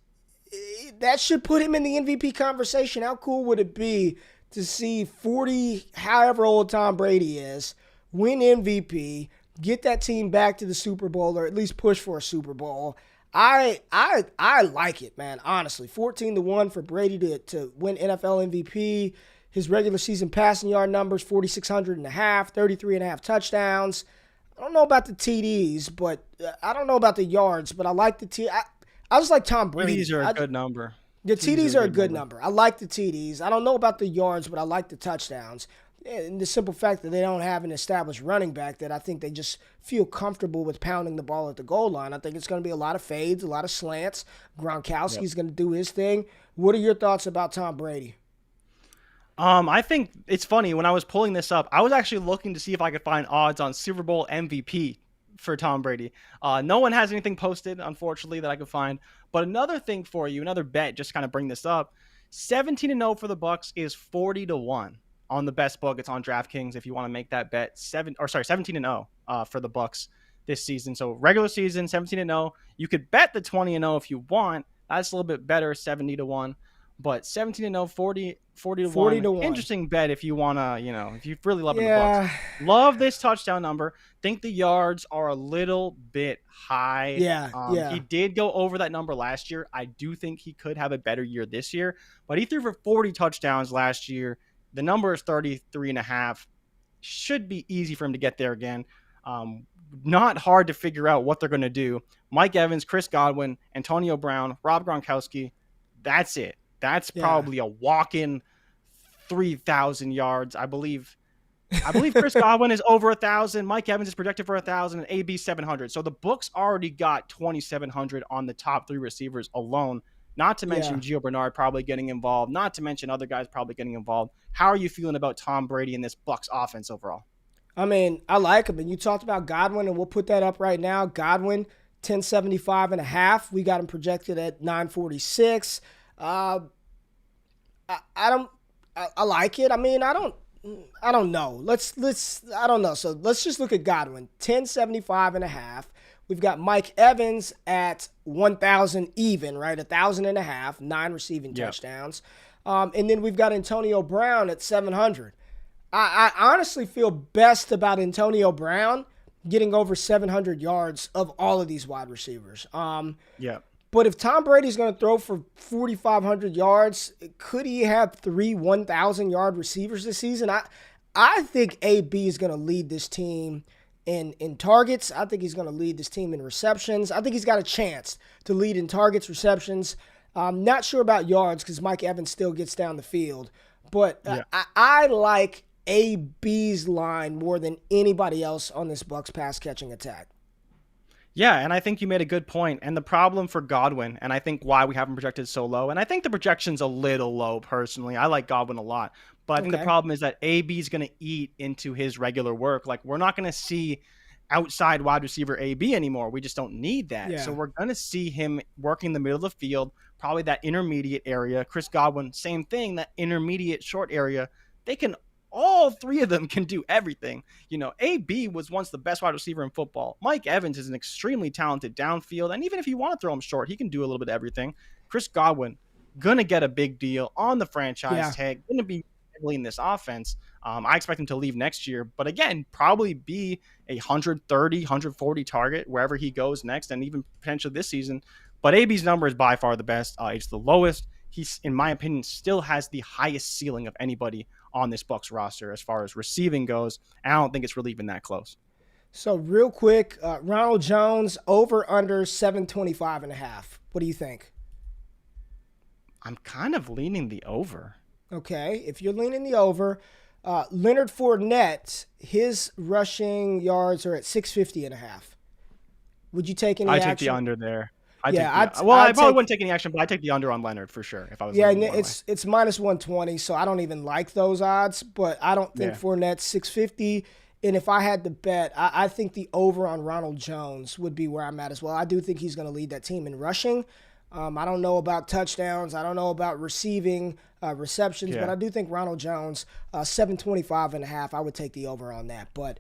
that should put him in the MVP conversation. How cool would it be to see 40, however old Tom Brady is, win MVP, get that team back to the Super Bowl or at least push for a Super Bowl? I like it, man, honestly. 14-1 for Brady to win NFL MVP. His regular season passing yard numbers, 4,600.5, 33.5 touchdowns. I don't know about the TDs, but I don't know about the yards, but I like the TDs. I just like Tom Brady. TDs are a good number. The TDs are a good number. I like the TDs. I don't know about the yards, but I like the touchdowns. And the simple fact that they don't have an established running back that I think they just feel comfortable with pounding the ball at the goal line. I think it's going to be a lot of fades, a lot of slants. Gronkowski's going to do his thing. What are your thoughts about Tom Brady? I think it's funny. When I was pulling this up, I was actually looking to see if I could find odds on Super Bowl MVP for Tom Brady. No one has anything posted, unfortunately, that I could find. But another thing for you, another bet, just to kind of bring this up, 17-0 for the Bucs is 40-1 on the best book. It's on DraftKings if you want to make that bet. 17-0 for the Bucs this season. So regular season, 17-0. You could bet the 20-0 if you want. That's a little bit better, 70-1. But 17-0, 40-1. Interesting bet if you want to, if you really love the Bucs. Love this touchdown number. Think the yards are a little bit high. He did go over that number last year. I do think he could have a better year this year. But he threw for 40 touchdowns last year. The number is 33.5. Should be easy for him to get there again. Not hard to figure out what they're going to do. Mike Evans, Chris Godwin, Antonio Brown, Rob Gronkowski. That's it. That's probably a walk-in 3,000 yards. I believe Chris Godwin is over 1,000. Mike Evans is projected for 1,000 and AB 700. So the books already got 2,700 on the top three receivers alone. Not to mention Gio Bernard probably getting involved. Not to mention other guys probably getting involved. How are you feeling about Tom Brady and this Bucs offense overall? I mean, I like him. And you talked about Godwin, and we'll put that up right now. Godwin, 1075.5. We got him projected at 946. I like it. I mean, I don't know. I don't know. So let's just look at Godwin, 1075.5. We've got Mike Evans at 1,000 even, right? 1,000.5, 9 receiving touchdowns. And then we've got Antonio Brown at 700. I honestly feel best about Antonio Brown getting over 700 yards of all of these wide receivers. But if Tom Brady's going to throw for 4,500 yards, could he have 3 1,000-yard receivers this season? I think AB is going to lead this team in targets. I think he's going to lead this team in receptions. I think he's got a chance to lead in targets, receptions. I'm not sure about yards because Mike Evans still gets down the field. But I like AB's line more than anybody else on this Bucs pass-catching attack. Yeah, and I think you made a good point. And the problem for Godwin, and I think why we have him projected so low, and I think the projection's a little low personally. I like Godwin a lot. But I think the problem is that AB's going to eat into his regular work. Like, we're not going to see outside wide receiver AB anymore. We just don't need that. Yeah. So we're going to see him working the middle of the field, probably that intermediate area. Chris Godwin, same thing, that intermediate short area. All three of them can do everything. AB was once the best wide receiver in football. Mike Evans is an extremely talented downfield. And even if you want to throw him short, he can do a little bit of everything. Chris Godwin, going to get a big deal on the franchise tag, going to be in this offense. I expect him to leave next year, but again, probably be a 130, 140 target wherever he goes next, and even potentially this season. But AB's number is by far the best. It's the lowest. He's, in my opinion, still has the highest ceiling of anybody on this Bucs roster as far as receiving goes. And I don't think it's really even that close. So real quick, Ronald Jones over under 725.5. What do you think? I'm kind of leaning the over. Okay, if you're leaning the over, Leonard Fournette, his rushing yards are at 650.5. Would you take any action? I take the under there. I probably wouldn't take any action, but I take the under on Leonard for sure. If I was it's minus 120, so I don't even like those odds. But I don't think Fournette's 650. And if I had to bet, I think the over on Ronald Jones would be where I'm at as well. I do think he's going to lead that team in rushing. I don't know about touchdowns. I don't know about receiving receptions, but I do think Ronald Jones, 725.5. I would take the over on that. But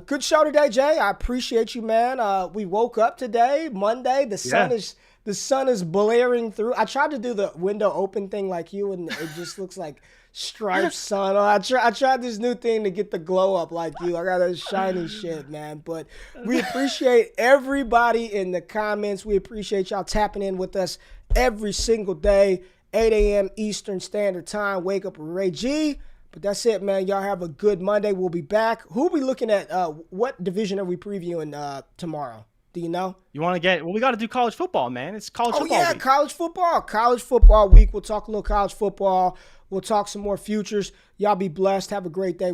good show today, Jay. I appreciate you, man. We woke up today, Monday. The sun is blaring through. I tried to do the window open thing like you, and it just looks like striped sun. I tried this new thing to get the glow up like you. I got that shiny shit, man. But we appreciate everybody in the comments. We appreciate y'all tapping in with us every single day, 8 a.m. Eastern Standard Time. Wake up with Ray G. But that's it, man. Y'all have a good Monday. We'll be back. Who are we looking at? What division are we previewing tomorrow? Do you know? You want to get – well, we got to do college football, man. It's college football week. College football. College football week. We'll talk a little college football. We'll talk some more futures. Y'all be blessed. Have a great day.